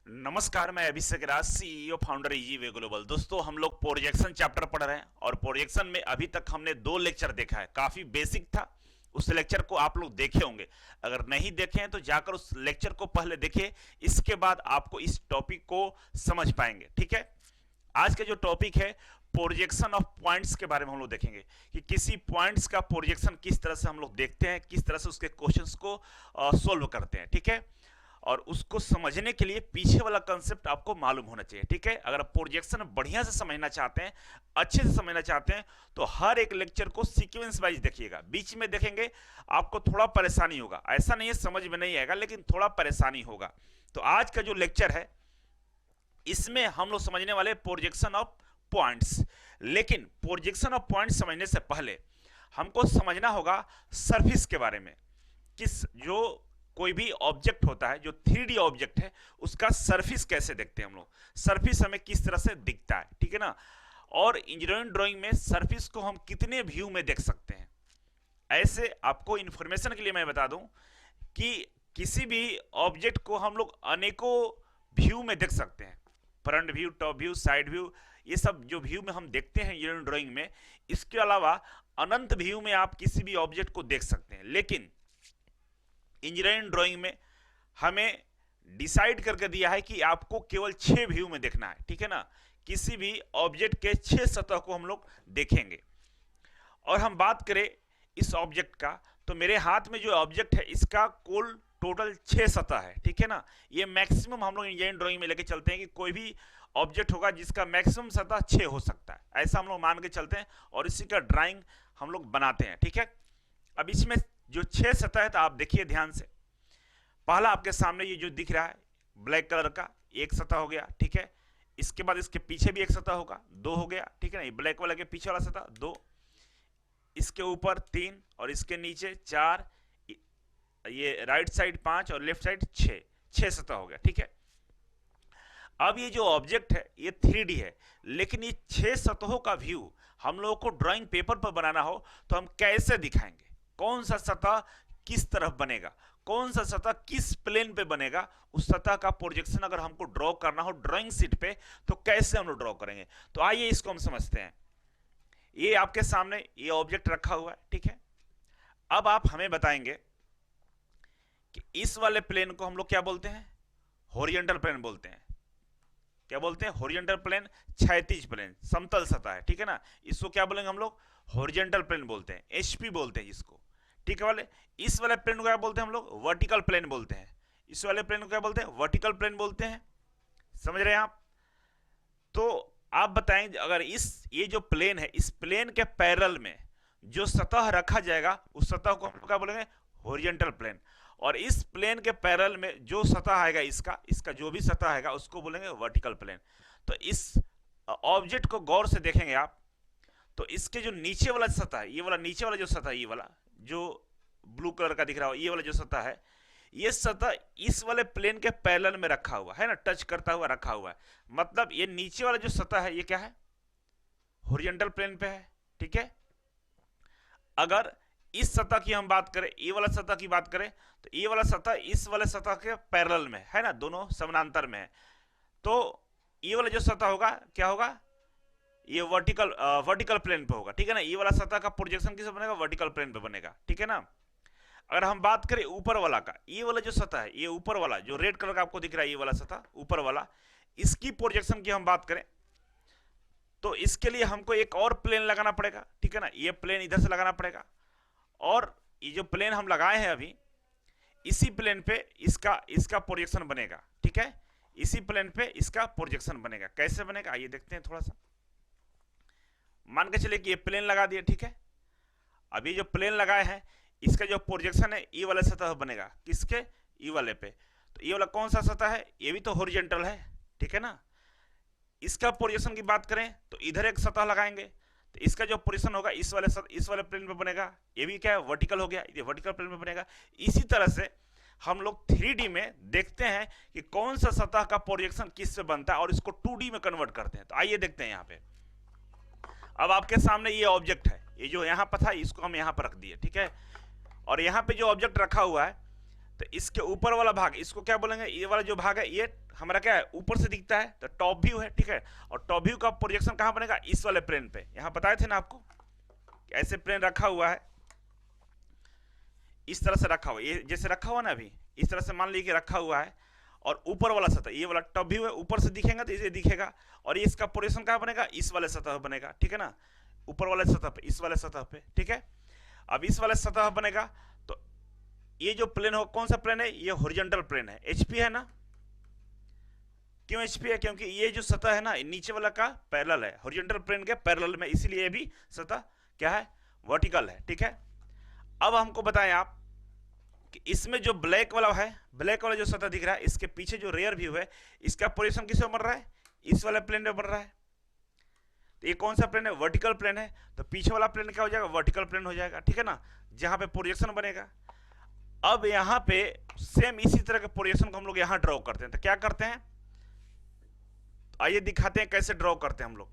नमस्कार, मैं अभिषेक राज, CEO founder Easyway global. दोस्तों, हम लोग प्रोजेक्शन चैप्टर पढ़ रहे हैं और प्रोजेक्शन में अभी तक हमने दो लेक्चर देखा है। काफी बेसिक था। उस लेक्चर को आप लोग देखे होंगे। अगर नहीं देखे हैं तो जाकर उस लेक्चर को पहले देखिए। इसके बाद आपको इस टॉपिक को समझ पाएंगे। ठीक है। आज का जो टॉपिक है प्रोजेक्शन ऑफ पॉइंट्स के बारे में हम लोग देखेंगे कि किसी पॉइंट्स का प्रोजेक्शन किस तरह से हम लोग देखते हैं, किस तरह से उसके क्वेश्चंस को सोल्व करते हैं। ठीक है। और उसको समझने के लिए पीछे वाला कंसेप्ट आपको मालूम होना चाहिए। ठीक है। अगर प्रोजेक्शन बढ़िया से समझना चाहते हैं, अच्छे से समझना चाहते हैं, तो हर एक लेक्चर को सीक्वेंस वाइज देखिएगा। बीच में देखेंगे आपको थोड़ा परेशानी होगा। ऐसा नहीं है समझ में नहीं आएगा, लेकिन थोड़ा परेशानी होगा। तो आज का जो लेक्चर है इसमें हम लोग समझने वाले प्रोजेक्शन ऑफ पॉइंट्स। लेकिन प्रोजेक्शन ऑफ पॉइंट्स समझने से पहले हमको समझना होगा सरफेस के बारे में। किस जो कोई भी ऑब्जेक्ट होता है, जो 3D ऑब्जेक्ट है, उसका सरफेस कैसे देखते हैं हम लोग, सरफेस हमें किस तरह से दिखता है। ठीक है ना। और इंजीनियरिंग ड्राइंग में सरफेस को हम कितने व्यू में देख सकते हैं। ऐसे आपको इंफॉर्मेशन के लिए मैं बता दूं कि किसी भी ऑब्जेक्ट को हम लोग अनेकों व्यू में देख सकते हैं। Front view, top view, side view, ये सब जो व्यू में हम देखते हैं इंजीनियरिंग ड्राइंग में। इसके अलावा अनंत व्यू में आप किसी भी ऑब्जेक्ट को देख सकते हैं। लेकिन इंजीनियरिंग ड्राइंग में हमें डिसाइड करके दिया है कि आपको केवल 6 व्यू में देखना है। ठीक है ना। किसी भी ऑब्जेक्ट के 6 सतह को हम लोग देखेंगे। और हम बात करें इस ऑब्जेक्ट का, तो मेरे हाथ में जो ऑब्जेक्ट है इसका कुल टोटल 6 सतह है। ठीक है ना। ये मैक्सिमम हम लोग इंजीनियरिंग ड्राइंग में लेके चलते हैं कि कोई भी ऑब्जेक्ट होगा जिसका मैक्सिमम सतह 6 हो सकता है। ऐसा हम लोग मान के चलते हैं और इसी का ड्राइंग हम लोग बनाते हैं। ठीक है। अब इसमें जो 6 सतह है तो आप देखिए ध्यान से। पहला आपके सामने ये जो दिख रहा है ब्लैक कलर का, एक सतह हो गया। ठीक है। इसके बाद इसके पीछे भी एक सतह होगा, 2 हो गया। ठीक है ना। ये ब्लैक वाला के पीछे वाला सतह 2, इसके ऊपर 3 और इसके नीचे 4, ये राइट साइड 5 और लेफ्ट साइड 6, 6 सतह हो गया। ठीक है। अब ये जो ऑब्जेक्ट है ये 3D है, लेकिन ये 6 सतहों का व्यू हम लोगों को ड्राइंग पेपर पर बनाना हो तो हम कैसे दिखाएंगे, कौन सा सतह किस तरफ बनेगा, कौन सा सतह किस प्लेन पे बनेगा, उस सतह का प्रोजेक्शन अगर हमको ड्रॉ करना हो ड्राइंग शीट पे तो कैसे हम लोग ड्रॉ करेंगे। तो आइए इसको हम समझते हैं। ये आपके सामने ये ऑब्जेक्ट रखा हुआ है। ठीक है। अब आप हमें बताएंगे कि इस वाले प्लेन को हम लोग क्या बोलते हैं, हॉरिजॉन्टल प्लेन बोलते हैं। क्या बोलते हैं, हॉरिजॉन्टल प्लेन, क्षैतिज प्लेन, समतल सतह है। ठीक है ना। इसको क्या बोलेंगे हम लोग, हॉरिजॉन्टल प्लेन बोलते हैं, एचपी बोलते हैं जिसको। ठीक है वाले। इस वाले प्लेन को क्या बोलते हैं हम लोग, वर्टिकल प्लेन बोलते हैं। इस वाले प्लेन को क्या बोलते हैं, वर्टिकल प्लेन बोलते हैं। समझ रहे हैं आप। तो आप बताएं, अगर ये जो प्लेन है इस प्लेन के पैरेलल में जो सतह रखा जाएगा उस सतह को हम क्या बोलेंगे, हॉरिजॉन्टल प्लेन। और इस प्लेन के पैरेलल में जो सतह आएगा इसका इसका जो भी सतह आएगा उसको बोलेंगे वर्टिकल प्लेन। तो इस ऑब्जेक्ट को गौर से देखेंगे आप, तो इसके जो नीचे वाला सतह है, ये वाला नीचे वाला जो सतह है, ये वाला जो ब्लू कलर का दिख रहा हो, ये वाला जो सतह है, ये सतह इस वाले प्लेन के पैरेलल में रखा हुआ है ना, टच करता हुआ रखा हुआ है। मतलब ये नीचे वाला जो सतह है ये क्या है, हॉरिजॉन्टल प्लेन पे है। ठीक है। अगर इस सतह की हम बात करें, ये वाला सतह की बात करें, तो ये वाला सतह इस वाले सतह के पैरेलल में है ना, दोनों समानांतर में है। तो ये वाला जो सतह होगा क्या होगा, ये वर्टिकल प्लेन पे होगा। ठीक है ना। ये वाला सतह का प्रोजेक्शन किस बनेगा, वर्टिकल प्लेन पे बनेगा। ठीक है ना। अगर हम बात करें ऊपर वाला का, ये वाला जो सतह है, ये ऊपर वाला जो रेड कलर का आपको दिख रहा है, ये वाला सतह ऊपर वाला, इसकी प्रोजेक्शन की हम बात करें तो इसके लिए हमको एक और प्लेन लगाना पड़ेगा। ठीक है ना। ये प्लेन इधर से लगाना पड़ेगा और ये जो प्लेन हम लगाए हैं अभी, इसी प्लेन पे इसका इसका प्रोजेक्शन बनेगा। ठीक है। इसी प्लेन पे इसका प्रोजेक्शन बनेगा। कैसे बनेगा आइए देखते हैं थोड़ा सा। मान के चलिए कि ये प्लेन लगा दिया। ठीक है। अभी जो प्लेन लगाए हैं इसका जो प्रोजेक्शन है ये वाले सतह बनेगा, किसके, ये वाले पे। तो ये वाला कौन सा सतह है, ये भी तो हॉरिजॉन्टल है। ठीक है ना। इसका प्रोजेक्शन की बात करें तो इधर एक सतह लगाएंगे, तो इसका जो पोजीशन होगा इस वाले प्लेन पे बनेगा। ये भी क्या है, वर्टिकल हो गया, ये वर्टिकल प्लेन पे बनेगा। इसी तरह से हम लोग 3D में देखते हैं कि कौन सा सतह का प्रोजेक्शन किस पे बनता है और इसको 2D में कन्वर्ट करते हैं। तो आइए देखते हैं यहाँ पे। अब आपके सामने ये ऑब्जेक्ट है, ये जो यहाँ पर था इसको हम यहाँ पर रख दिए। ठीक है। और यहाँ पे जो ऑब्जेक्ट रखा हुआ है तो इसके ऊपर वाला भाग इसको क्या बोलेंगे, ये वाला जो भाग है ये हमारा क्या है, ऊपर से दिखता है, तो टॉप व्यू है, ठीक है। और टॉप व्यू का प्रोजेक्शन कहां बनेगा, इस वाले प्लेन पे। यहां बताए थे ना आपको, ऐसे प्लेन रखा हुआ है, इस तरह से रखा हुआ है, ये जैसे रखा हुआ ना अभी, इस तरह से मान लीजिए रखा हुआ है। और ऊपर वाला सतह, ये वाला टॉप व्यू है, ऊपर से दिखेगा तो इसे दिखेगा। और ये इसका प्रोजेक्शन कहां बनेगा, इस वाले सतह बनेगा, ठीक है ना, ऊपर वाले सतह पे, इस वाले सतह पे, ठीक है। अब इस वाले सतह बनेगा, तो ये जो प्लेन हो, कौन सा प्लेन है, ये हॉरिजॉन्टल प्लेन है, एचपी है ना। क्यों एचपी है, क्योंकि ये जो सतह है ना नीचे वाला का पैरेलल है, हॉरिजॉन्टल प्लेन के पैरेलल में, इसीलिए ये भी सतह क्या है, वर्टिकल है, ठीक है। अब हमको बताएं आप कि इसमें जो ब्लैक वाला है, ब्लैक वाला जो सतह दिख रहा है, इसके पीछे जो रेयर व्यू है, इसका पोजीशन किस पे बन रहा है, इस वाले प्लेन में बन रहा है। तो ये कौन सा प्लेन है, वर्टिकल प्लेन है। तो पीछे वाला प्लेन क्या हो जाएगा, वर्टिकल प्लेन हो जाएगा, ठीक है ना, जहां पे प्रोजेक्शन बनेगा। अब यहां पे सेम इसी तरह के प्रोजेक्शन को हम लोग यहां ड्रॉ करते हैं। तो क्या करते हैं, आइए दिखाते हैं कैसे ड्रॉ करते हैं हम लोग।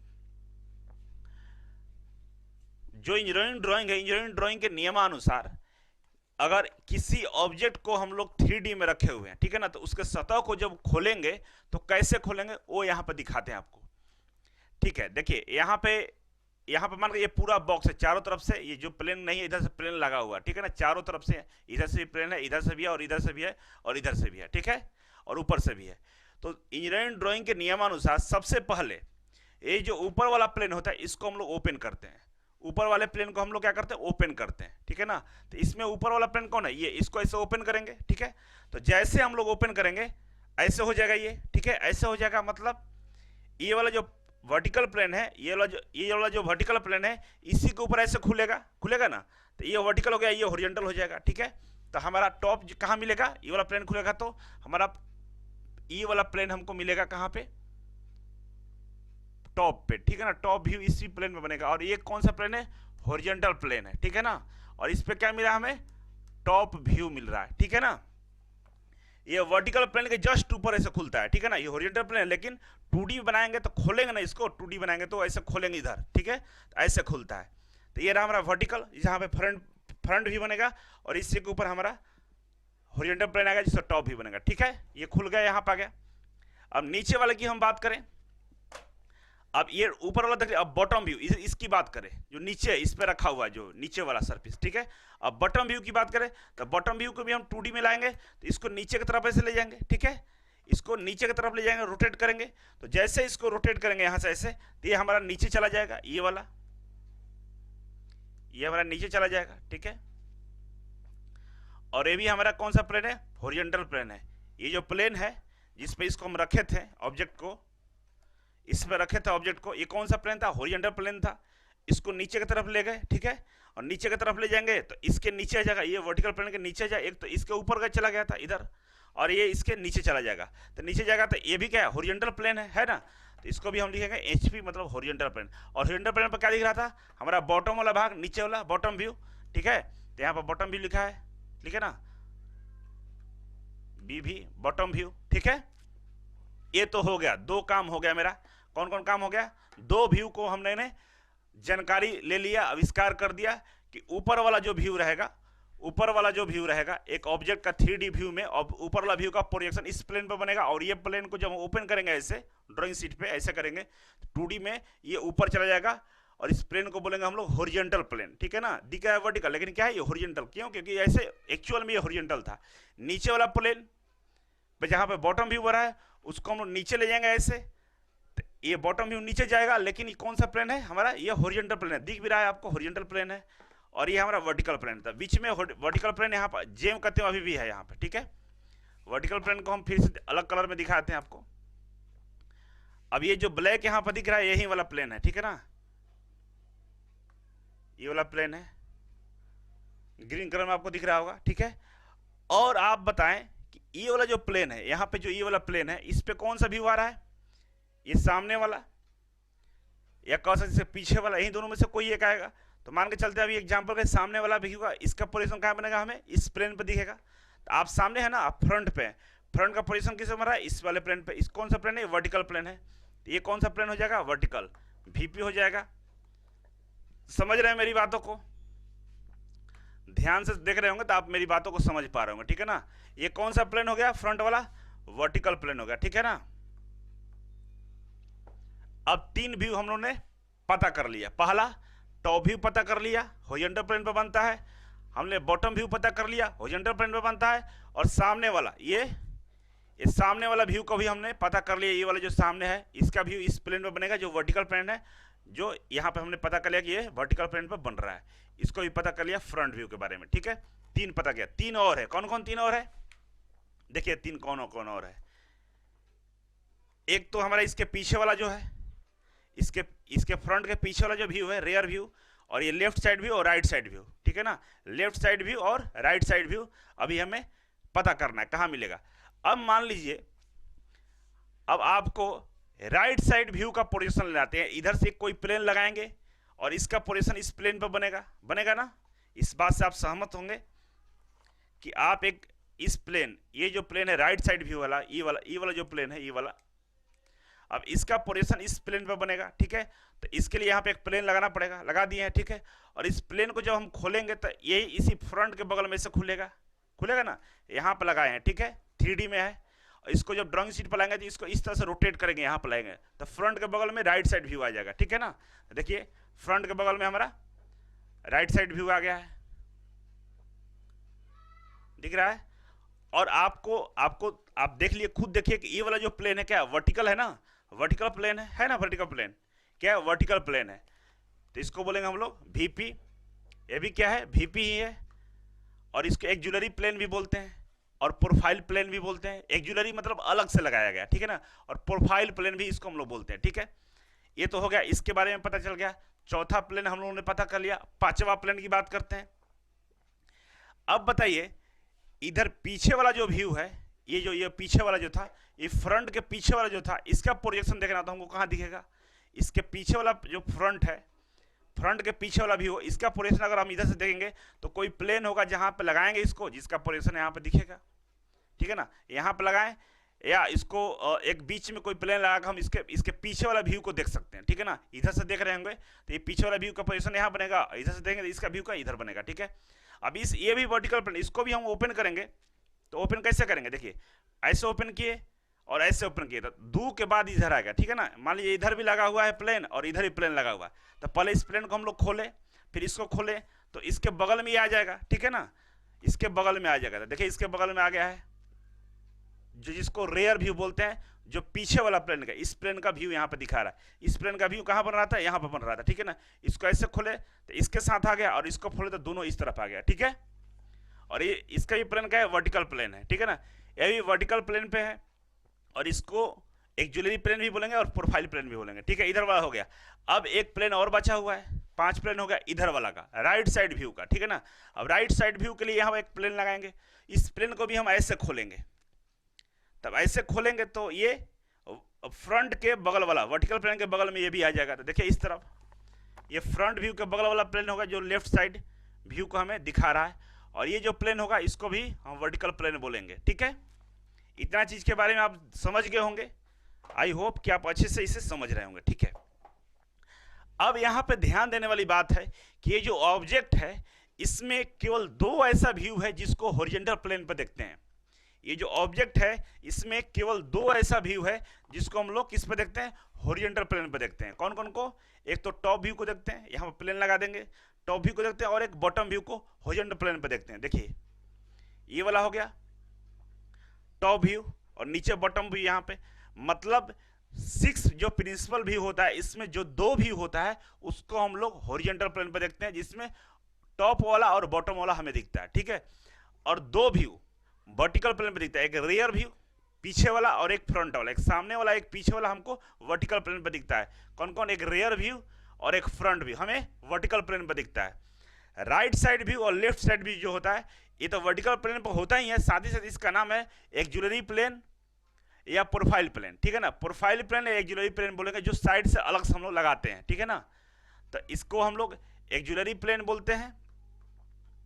जो इंजीनियरिंग ड्राइंग है, इंजीनियरिंग ड्राइंग के नियमानुसार अगर किसी ऑब्जेक्ट को हम लोग 3D में रखे हुए हैं, ठीक है ना, तो उसके सतह को जब खोलेंगे तो कैसे खोलेंगे वो यहां पर दिखाते हैं आपको, ठीक है। देखिए यहां पे मान के ये पूरा बॉक्स है, चारों तरफ से ये जो प्लेन नहीं है, इधर से प्लेन लगा हुआ है, ठीक है ना, चारों तरफ से, इधर से भी प्लेन है, इधर से भी है, और इधर से भी है, और इधर से भी है, ठीक है, और ऊपर से भी है। तो इंजीनियरिंग ड्राइंग के नियमानुसार सबसे पहले ये जो ऊपर वाला प्लेन होता है इसको हम लोग ओपन करते हैं, ऊपर वाले प्लेन को हम लोग क्या करते हैं, ओपन करते हैं, ठीक है ना। तो इसमें ऊपर वाला प्लेन कौन है, ये, इसको ऐसे ओपन करेंगे, ठीक है। तो जैसे हम लोग ओपन करेंगे ऐसे हो जाएगा ये, ठीक है, ऐसे हो जाएगा। मतलब ये वाला जो वर्टिकल प्लेन है, ये वाला जो वर्टिकल प्लेन है, इसी के ऊपर ऐसे खुलेगा ना, तो ये वर्टिकल हो गया, ये हॉरिजॉन्टल हो जाएगा, ठीक है। तो हमारा टॉप कहाँ मिलेगा, ये वाला प्लेन खुलेगा तो हमारा ये वाला प्लेन हमको मिलेगा कहाँ पे, टॉप पे, ठीक है ना। टॉप व्यू इसी प्लेन में बनेगा। और ये कौन सा प्लेन है, हॉरिजॉन्टल प्लेन है, ठीक है ना। और इस पे क्या मिला हमें, टॉप व्यू मिल रहा है, ठीक है ना। ये वर्टिकल प्लेन के जस्ट ऊपर ऐसे खुलता है, ठीक है ना, ये हॉरिजॉन्टल प्लेन है, लेकिन 2D बनाएंगे तो खोलेंगे ना इसको, 2D बनाएंगे तो ऐसे खोलेंगे इधर, ठीक है, तो ऐसे खुलता है। तो ये रहा हमारा वर्टिकल, जहाँ पे फ्रंट व्यू बनेगा, और इससे के ऊपर हमारा हॉरिजॉन्टल प्लेन आएगा जिसका टॉप व्यू बनेगा, ठीक है। ये खुल गया, यहाँ पे आ गया। अब नीचे वाले की हम बात करें, अब ये ऊपर वाला देखिए, अब बॉटम व्यू इसकी बात करें, जो नीचे इस पे रखा हुआ है जो नीचे वाला सरफेस, ठीक है। अब बॉटम व्यू की बात करें तो बॉटम व्यू को भी हम 2D में लाएंगे, तो इसको नीचे की तरफ ऐसे ले जाएंगे, ठीक है, इसको नीचे की तरफ ले जाएंगे, रोटेट करेंगे। तो जैसे इसको रोटेट करेंगे यहां से ऐसे, तो ये हमारा नीचे चला जाएगा, ये हमारा नीचे चला जाएगा, ठीक है। और ये भी हमारा कौन सा प्लेन है, हॉरिजॉन्टल प्लेन है। ये जो प्लेन है जिसपे इसको हम रखे थे ऑब्जेक्ट को, इस पे रखे थे ऑब्जेक्ट को, ये कौन सा प्लेन था, हॉरिजॉन्टल प्लेन था। इसको नीचे की तरफ ले गए, ठीक है, और नीचे की तरफ ले जाएंगे तो इसके नीचे आ जाएगा, ये वर्टिकल प्लेन के नीचे जाए, एक तो इसके ऊपर चला गया था इधर, और ये इसके नीचे चला जाएगा। तो नीचे जाएगा तो ये भी क्या है, हॉरिजॉन्टल प्लेन है ना। तो इसको भी हम लिखेंगे एचपी, मतलब हॉरिजॉन्टल प्लेन। और हॉरिजॉन्टल प्लेन पर क्या दिख रहा था, हमारा बॉटम वाला भाग, नीचे वाला बॉटम व्यू, ठीक है। तो यहाँ पर बॉटम व्यू लिखा है, ठीक है ना, बी भी बॉटम व्यू, ठीक है। ये तो हो गया, दो काम हो गया मेरा। कौन कौन काम हो गया, दो व्यू को हमने जानकारी ले लिया, आविष्कार कर दिया कि ऊपर वाला जो व्यू रहेगा, एक ऑब्जेक्ट का 3D व्यू में ऊपर वाला व्यू का प्रोजेक्शन इस प्लेन पे बनेगा, और ये प्लेन को जब हम ओपन करेंगे ऐसे ड्राइंग शीट पे ऐसे करेंगे, 2D में ये ऊपर चला जाएगा, और इस प्लेन को बोलेंगे हम लोग हॉरिजॉन्टल प्लेन, ठीक है ना। दिखा है वर्टिकल, लेकिन क्या है ये हॉरिजॉन्टल, क्यों, क्योंकि ऐसे एक्चुअल में ये हॉरिजॉन्टल था। नीचे वाला प्लेन पे जहां पे बॉटम व्यू बना है उसको हम लोग नीचे ले जाएंगे ऐसे, तो ये बॉटम व्यू नीचे जाएगा, लेकिन ये कौन सा प्लेन है हमारा, ये हॉरिजॉन्टल प्लेन है, दिख भी रहा है आपको, हॉरिजॉन्टल प्लेन है। और ये हमारा वर्टिकल प्लेन था, बीच में वर्टिकल प्लेन यहाँ पर जेम करते हैं अभी भी है यहाँ पे, ठीक है। वर्टिकल प्लेन को हम फिर से अलग कलर में दिखाते हैं आपको। अब ये जो ब्लैक यहाँ पर दिख रहा है यही वाला प्लेन है, ठीक है ना, ये वाला प्लेन है, ग्रीन कलर में आपको दिख रहा होगा, ठीक है। और आप बताएं कि ये वाला जो प्लेन है, यहाँ पे जो ये वाला प्लेन है, इस पे कौन सा व्यू आ रहा है, ये सामने वाला या कह सकते हैं पीछे वाला, यही दोनों में से कोई एक आएगा। तो मान के चलते हैं अभी एग्जांपल के सामने वाला व्यू का इसका पोजीशन कहाँ बनेगा, हमें इस प्लेन पे दिखेगा। तो आप सामने है ना, आप फ्रंट पे, फ्रंट का पोजीशन किस बन रहा है, इस वाले प्लेन पे। इस कौन सा प्लेन है, वर्टिकल प्लेन है। तो ये कौन सा प्लेन हो जाएगा, वर्टिकल, वीपी हो जाएगा। समझ रहे हैं मेरी बातों को। ध्यान से देख रहे होंगे तो आप मेरी बातों को समझ पा रहे होंगे, ठीक है ना। ये कौन सा प्लेन हो गया, फ्रंट वाला वर्टिकल प्लेन हो गया, ठीक है ना। अब तीन व्यू हम लोगों ने पता कर लिया। पहला टॉप व्यू पता कर लिया, हॉरिजॉन्टल प्लेन पर बनता है। हमने बॉटम व्यू पता कर लिया, हॉरिजॉन्टल प्लेन पर बनता है। और सामने वाला ये सामने वाला व्यू को भी हमने पता कर लिया। ये वाला जो सामने है इसका व्यू इस प्लेन पर बनेगा जो वर्टिकल प्लेन है, जो यहाँ पे हमने पता कर लिया कि ये वर्टिकल प्लेन पर बन रहा है। इसको भी पता कर लिया फ्रंट व्यू के बारे में, ठीक है। तीन पता किया। तीन और है, कौन कौन तीन और है देखिए। तीन कौन कौन और है। एक तो हमारा इसके पीछे वाला जो है, इसके फ्रंट के पीछे वाला जो व्यू है, रेयर व्यू। और ये लेफ्ट साइड व्यू और राइट साइड व्यू, ठीक है ना। लेफ्ट साइड व्यू और राइट साइड व्यू अभी हमें पता करना है कहाँ मिलेगा। अब मान लीजिए, अब आपको राइट साइड व्यू का पोजीशन लगाते हैं। इधर से कोई प्लेन लगाएंगे और इसका पोजीशन इस प्लेन पर बनेगा ना। इस बात से आप सहमत होंगे कि आप एक इस प्लेन, ये जो प्लेन है राइट साइड व्यू वाला, ये वाला जो प्लेन है, ये वाला, अब इसका पोजीशन इस प्लेन पर बनेगा, ठीक है। तो इसके लिए यहाँ पे एक प्लेन लगाना पड़ेगा, लगा दिए हैं, ठीक है। और इस प्लेन को जब हम खोलेंगे तो ये इसी फ्रंट के बगल में से खुलेगा ना। यहाँ पर लगाए हैं, ठीक है, 3D में है। और इसको जब ड्राइंग शीट पर लाएंगे तो इसको इस तरह से रोटेट करेंगे, यहाँ पर लाएंगे तो फ्रंट के बगल में राइट साइड व्यू आ जाएगा, ठीक है ना। तो देखिए फ्रंट के बगल में हमारा राइट साइड व्यू आ गया है, दिख रहा है। और आप देख लिए, खुद देखिए कि ये वाला जो प्लेन है क्या वर्टिकल है ना, वर्टिकल प्लेन है ना। वर्टिकल प्लेन क्या है, वर्टिकल प्लेन है। तो इसको बोलेंगे हम लोग वीपी। ये भी क्या है, वीपी ही है। और इसको एक्जुलरी प्लेन भी बोलते हैं और प्रोफाइल प्लेन भी बोलते हैं। एक्जुलरी मतलब अलग से लगाया गया, ठीक है ना। और प्रोफाइल प्लेन भी इसको हम लोग बोलते हैं, ठीक है। ये तो हो गया, इसके बारे में पता चल गया। चौथा प्लेन हम लोगों ने पता कर लिया। पांचवा प्लेन की बात करते हैं। अब बताइए, इधर पीछे वाला जो व्यू है, ये पीछे वाला जो था, ये फ्रंट के पीछे वाला जो था, इसका प्रोजेक्शन देखना तो हमको कहाँ दिखेगा। इसके पीछे वाला जो फ्रंट है, फ्रंट के पीछे वाला व्यू, इसका प्रोजेक्शन अगर हम इधर से देखेंगे तो कोई प्लेन होगा जहाँ पे लगाएंगे इसको, जिसका प्रोजेक्शन यहाँ पे दिखेगा, ठीक है ना। यहाँ पे लगाएं या इसको एक बीच में कोई प्लेन लगा कर हम इसके पीछे वाला व्यू को देख सकते हैं, ठीक है ना। इधर से देख रहे होंगे तो ये पीछे वाला व्यू का पोजीशन यहाँ बनेगा, इधर से देखेंगे तो इसका व्यू का इधर बनेगा, ठीक है। अब ये भी वर्टिकल प्लेन, इसको भी हम ओपन करेंगे। तो ओपन कैसे करेंगे, देखिए ऐसे ओपन किए और ऐसे ओपन किए तो दो के बाद इधर आएगा, ठीक है ना। मान लीजिए इधर भी लगा हुआ है प्लेन और इधर भी प्लेन लगा हुआ है, तो पहले इस प्लेन को हम लोग खोले, फिर इसको खोले तो इसके बगल में ही आ जाएगा, ठीक है ना। इसके बगल में आ जाएगा, तो देखिए इसके बगल में आ गया है, जो जिसको रेयर व्यू बोलते हैं, जो पीछे वाला प्लेन का, इस प्लेन का व्यू यहाँ पे दिखा रहा है। इस प्लेन का व्यू कहाँ बन रहा था, यहाँ पे बन रहा था, ठीक है ना। इसको ऐसे खोले तो इसके साथ आ गया और इसको खोले तो दोनों इस तरफ आ गया, ठीक है। और ये इसका भी प्लेन का है, वर्टिकल प्लेन है, ठीक है ना। ये भी वर्टिकल प्लेन पे है और इसको एक्जुलरी प्लेन भी बोलेंगे और प्रोफाइल प्लेन भी बोलेंगे, ठीक है। इधर वाला हो गया। अब एक प्लेन और बचा हुआ है, 5 प्लेन हो गया इधर वाला का, राइट साइड व्यू का, ठीक है ना। अब राइट साइड व्यू के लिए यहाँ एक प्लेन लगाएंगे। इस प्लेन को भी हम ऐसे खोलेंगे, तब ऐसे खोलेंगे तो ये फ्रंट के बगल वाला वर्टिकल प्लेन के बगल में ये भी आ जाएगा। तो देखिए इस तरफ ये फ्रंट व्यू के बगल वाला प्लेन होगा जो लेफ्ट साइड व्यू को हमें दिखा रहा है। और ये जो प्लेन होगा इसको भी हम वर्टिकल प्लेन बोलेंगे, ठीक है। इतना चीज के बारे में आप समझ गए होंगे। आई होप कि आप अच्छे से इसे समझ रहे होंगे, ठीक है। अब यहाँ पे ध्यान देने वाली बात है कि ये जो ऑब्जेक्ट है इसमें केवल 2 ऐसा व्यू है जिसको हॉरिजॉन्टल प्लेन पर देखते हैं। ये जो ऑब्जेक्ट है इसमें केवल 2 ऐसा व्यू है जिसको हम लोग किस पे देखते हैं, हॉरिजॉन्टल प्लेन पे देखते हैं। कौन कौन को, एक तो टॉप व्यू को देखते हैं, यहाँ पे प्लेन लगा देंगे, टॉप व्यू को देखते हैं, और एक बॉटम व्यू को हॉरिजॉन्टल प्लेन पे देखते हैं। देखिए ये वाला हो गया टॉप व्यू और नीचे बॉटम व्यू। यहाँ पे मतलब 6 जो प्रिंसिपल व्यू होता है इसमें जो 2 व्यू होता है उसको हम लोग हॉरिजॉन्टल प्लेन पे देखते हैं, जिसमें टॉप वाला और बॉटम वाला हमें दिखता है, ठीक है। और 2 व्यू वर्टिकल प्लेन पे दिखता है, एक रियर व्यू पीछे वाला और एक फ्रंट वाला, एक सामने वाला एक पीछे वाला हमको वर्टिकल प्लेन पे दिखता है। कौन कौन, एक रियर व्यू और एक फ्रंट व्यू हमें वर्टिकल प्लेन पे दिखता है। राइट साइड व्यू और लेफ्ट साइड व्यू जो होता है ये तो वर्टिकल प्लेन पर होता ही है, साथ ही साथ इसका नाम है एक्जुलरी प्लेन या प्रोफाइल प्लेन, ठीक है ना। प्रोफाइल प्लेन या एक्जुलरी प्लेन बोलेंगे जो साइड से अलग से हम लोग लगाते हैं, ठीक है ना। तो इसको हम लोग एक्जुलरी प्लेन बोलते हैं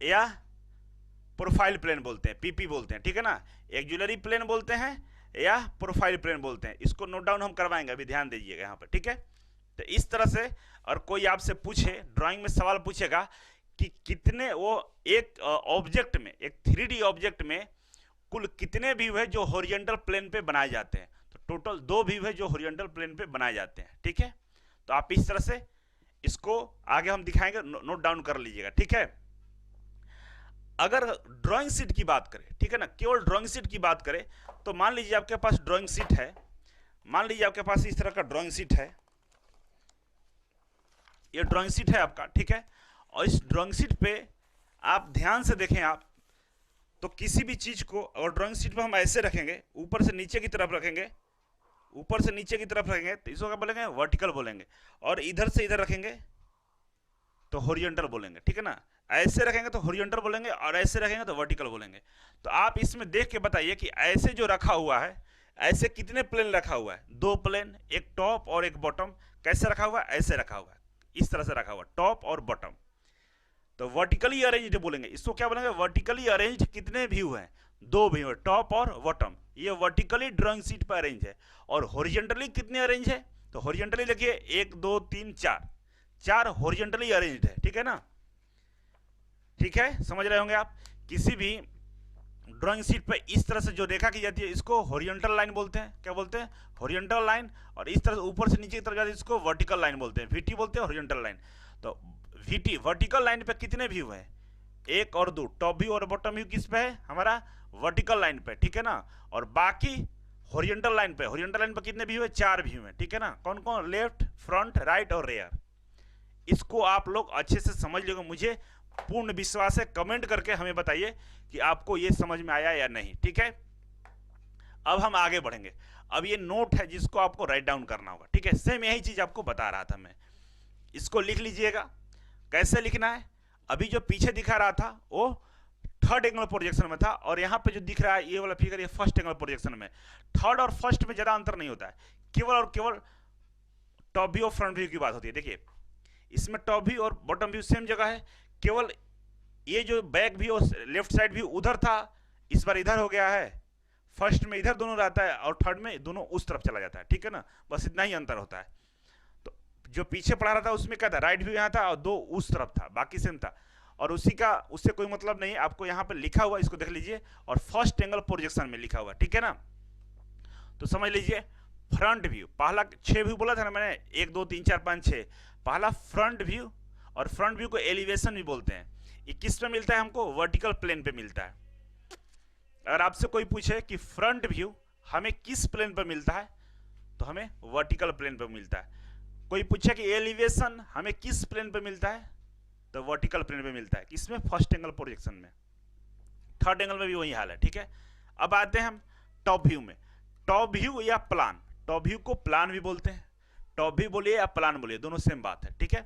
या प्रोफाइल प्लेन बोलते हैं, पीपी बोलते हैं, ठीक है ना। एक्जुलरी प्लेन बोलते हैं या प्रोफाइल प्लेन बोलते हैं। इसको नोट डाउन हम करवाएंगे, अभी ध्यान दीजिएगा यहाँ पर, ठीक है। तो इस तरह से, और कोई आपसे पूछे ड्राइंग में सवाल पूछेगा कि कितने वो एक ऑब्जेक्ट में, एक 3D ऑब्जेक्ट में कुल कितने व्यू है जो हॉरिजॉन्टल प्लेन पे बनाए जाते हैं। तो टोटल 2 व्यू है जो हॉरिजॉन्टल प्लेन पे बनाए जाते हैं। ठीक है, तो आप इस तरह से इसको आगे हम दिखाएंगे, नोट डाउन कर लीजिएगा। ठीक है, अगर ड्राइंग शीट की बात करें, ठीक है ना, केवल ड्राइंग शीट की बात करें, तो मान लीजिए आपके पास ड्राइंग शीट है, मान लीजिए आपके पास इस तरह का ड्राइंग शीट है, ये ड्राइंग शीट है आपका। ठीक है, और इस ड्राइंग शीट पे आप ध्यान से देखें, आप तो किसी भी चीज को और ड्राइंग शीट पे हम ऐसे रखेंगे, ऊपर से नीचे की तरफ रखेंगे, ऊपर से नीचे की तरफ रखेंगे तो इसको क्या बोलेंगे, वर्टिकल बोलेंगे। और इधर से इधर रखेंगे तो हॉरिजॉन्टल बोलेंगे। ठीक है ना, ऐसे रखेंगे तो हॉरिजॉन्टल बोलेंगे और ऐसे रखेंगे तो वर्टिकल बोलेंगे। तो आप इसमें देख के बताइए कि ऐसे जो रखा हुआ है, ऐसे कितने प्लेन रखा हुआ है, 2 प्लेन, एक टॉप और एक बॉटम। कैसे रखा हुआ है, ऐसे रखा हुआ है, इस तरह से रखा हुआ, टॉप और बॉटम। तो वर्टिकली अरेंज्ड बोलेंगे, इसको क्या बोलेंगे, वर्टिकली अरेंज्ड कितने व्यू हैं, 2 व्यू है, टॉप और बॉटम। ये वर्टिकली ड्राइंग शीट पर अरेंज है। और हॉरिजॉन्टली कितने अरेंज है, तो हॉरिजॉन्टली देखिए 1 2 3 4, 4 हॉरिजॉन्टली अरेंज्ड है। ठीक है ना, ठीक है, समझ रहे होंगे आप। किसी भी ड्राइंग शीट पे इस तरह से जो रेखा की जाती है इसको हॉरिजॉन्टल लाइन बोलते हैं। क्या बोलते हैं, हॉरिजॉन्टल लाइन। और इस तरह से ऊपर से नीचे की तरफ जाती है इसको वर्टिकल लाइन बोलते हैं, वीटी बोलते हैं, हॉरिजॉन्टल लाइन। तो वीटी वर्टिकल लाइन पे कितने व्यू है, 1 और 2, टॉप व्यू और बॉटम व्यू किस पे है, हमारा वर्टिकल लाइन पे। ठीक है ना, और बाकी हॉरिजॉन्टल लाइन पे, हॉरिजॉन्टल लाइन पे कितने व्यू है, 4 व्यू है। ठीक है ना, कौन कौन, लेफ्ट, फ्रंट, राइट और रेयर। इसको आप लोग अच्छे से समझ लेंगे, मुझे पूर्ण विश्वास है। कमेंट करके हमें बताइए कि आपको ये समझ में आया या नहीं। ठीक है, अब हम आगे बढ़ेंगे। अब ये नोट है जिसको आपको राइट डाउन करना होगा। ठीक है, सेम यही चीज आपको बता रहा था मैं, इसको लिख लीजिएगा। कैसे लिखना है, अभी जो पीछे दिखा रहा था वो थर्ड एंगल प्रोजेक्शन में था, और यहाँ पे जो दिख रहा है ये वाला फिगर, ये फर्स्ट एंगल प्रोजेक्शन में। थर्ड और फर्स्ट में ज्यादा अंतर नहीं होता है, केवल और केवल टॉप व्यू और फ्रंट व्यू की बात होती है। देखिए इसमें टॉप व्यू और बॉटम व्यू सेम जगह है, केवल ये जो बैक व्यू और लेफ्ट साइड व्यू उधर था, इस बार इधर हो गया है। फर्स्ट में इधर दोनों रहता है और थर्ड में दोनों उस तरफ चला जाता है। ठीक है ना, बस इतना ही अंतर होता है। तो जो पीछे पढ़ा रहा था उसमें क्या था, राइट व्यू यहाँ था और 2 उस तरफ था, बाकी सेम था। और उसी का उससे कोई मतलब नहीं, आपको यहाँ पे लिखा हुआ, इसको देख लीजिए, और फर्स्ट एंगल प्रोजेक्शन में लिखा हुआ। ठीक है ना, तो समझ लीजिए फ्रंट व्यू, पहला 6 व्यू बोला था ना मैंने, 1 2 3 4 5 6, पहला फ्रंट व्यू। और फ्रंट व्यू को एलिवेशन भी बोलते हैं। ये किस पे मिलता है हमको, वर्टिकल प्लेन पे मिलता है। अगर आपसे कोई पूछे कि फ्रंट व्यू हमें किस प्लेन पर मिलता है, तो हमें वर्टिकल प्लेन पर मिलता है। कोई पूछे कि एलिवेशन हमें किस प्लेन पर मिलता है, तो वर्टिकल प्लेन पे मिलता है। किसमें, फर्स्ट एंगल प्रोजेक्शन में। थर्ड एंगल में भी वही हाल है। ठीक है, अब आते हैं हम टॉप व्यू में। टॉप व्यू या प्लान, टॉप व्यू को प्लान भी बोलते हैं, टॉप व्यू बोलिए या प्लान बोलिए, दोनों सेम बात है। ठीक है,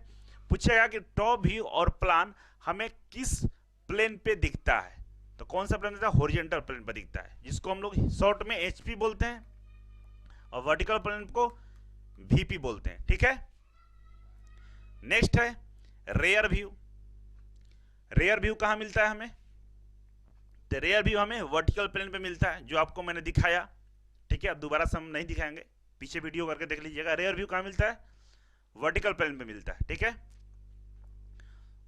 पूछेगा कि टॉप व्यू और प्लान हमें किस प्लेन पे दिखता है, तो कौन सा प्लेन दिखता है, हॉरिजॉन्टल प्लेन पे दिखता है, जिसको हम लोग शॉर्ट में एचपी बोलते हैं, और वर्टिकल प्लेन को वीपी बोलते हैं। ठीक है, नेक्स्ट है रेयर व्यू। रेयर व्यू कहां मिलता है हमें, तो रेयर व्यू हमें वर्टिकल प्लेन पे मिलता है, जो आपको मैंने दिखाया। ठीक है, अब दोबारा से हम नहीं दिखाएंगे, पीछे वीडियो करके देख लीजिएगा। रेयर व्यू कहां मिलता है, वर्टिकल प्लेन पे मिलता है। ठीक है,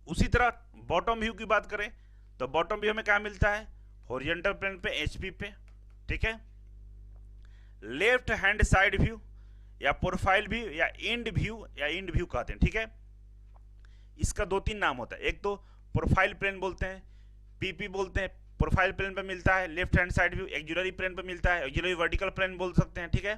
उसी तरह बॉटम व्यू की बात करें तो बॉटम व्यू हमें कहां मिलता है, हॉरिजॉन्टल प्लेन पे, एचपी पे। ठीक है, लेफ्ट हैंड साइड व्यू या प्रोफाइल व्यू या एंड व्यू, या एंड व्यू कहते हैं। ठीक है, इसका 2-3 नाम होता है, एक तो प्रोफाइल प्लेन बोलते हैं, पीपी बोलते हैं, प्रोफाइल प्लेन पे मिलता है left hand side view. Auxiliary plane पे मिलता है, एक्सिलरी वर्टिकल प्लेन बोल सकते हैं। ठीक है,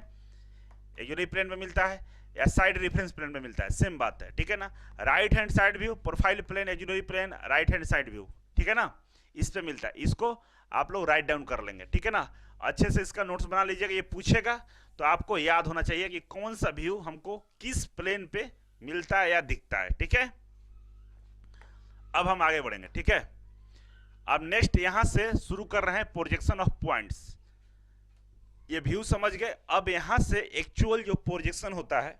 एक्सिलरी प्लेन पे मिलता है या साइड रेफरेंस प्लेन पे मिलता है, सेम बात है। ठीक है ना, right hand side view, profile plane, auxiliary plane, right hand side view. ठीक है ना, इस पे मिलता है, इसको आप लोग राइट डाउन कर लेंगे। ठीक है ना, अच्छे से इसका नोट्स बना लीजिएगा, ये पूछेगा तो आपको याद होना चाहिए कि कौन सा व्यू हमको किस प्लेन पे मिलता है या दिखता है। ठीक है, अब हम आगे बढ़ेंगे। ठीक है, अब नेक्स्ट यहां से शुरू कर रहे हैं प्रोजेक्शन ऑफ पॉइंट्स। ये व्यू समझ गए, अब यहां से एक्चुअल जो प्रोजेक्शन होता है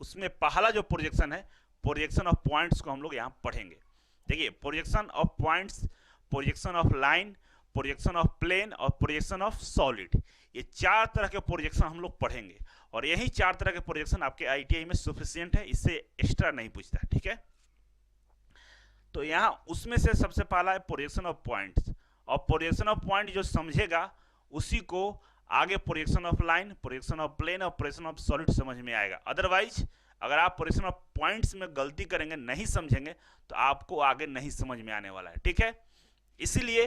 उसमें पहला जो प्रोजेक्शन है, प्रोजेक्शन ऑफ पॉइंट्स को हम लोग यहां पढ़ेंगे। देखिए, projection of points, projection of line, projection of plane और प्रोजेक्शन ऑफ सॉलिड, ये 4 तरह के प्रोजेक्शन हम लोग पढ़ेंगे। और यही 4 तरह के प्रोजेक्शन आपके आईटीआई में सफिशिएंट है, इससे एक्स्ट्रा नहीं पूछता। ठीक है, तो यहाँ उसमें से सबसे पहला है प्रोजेक्शन ऑफ पॉइंट्स, और प्रोजेक्शन ऑफ पॉइंट जो समझेगा उसी को आगे projection of line, projection of plane और प्रोजेक्शन ऑफ सॉलिड समझ में आएगा। अदरवाइज अगर आप प्रोजेक्शन ऑफ पॉइंट्स में गलती करेंगे, नहीं समझेंगे, तो आपको आगे नहीं समझ में आने वाला है, ठीक है। इसीलिए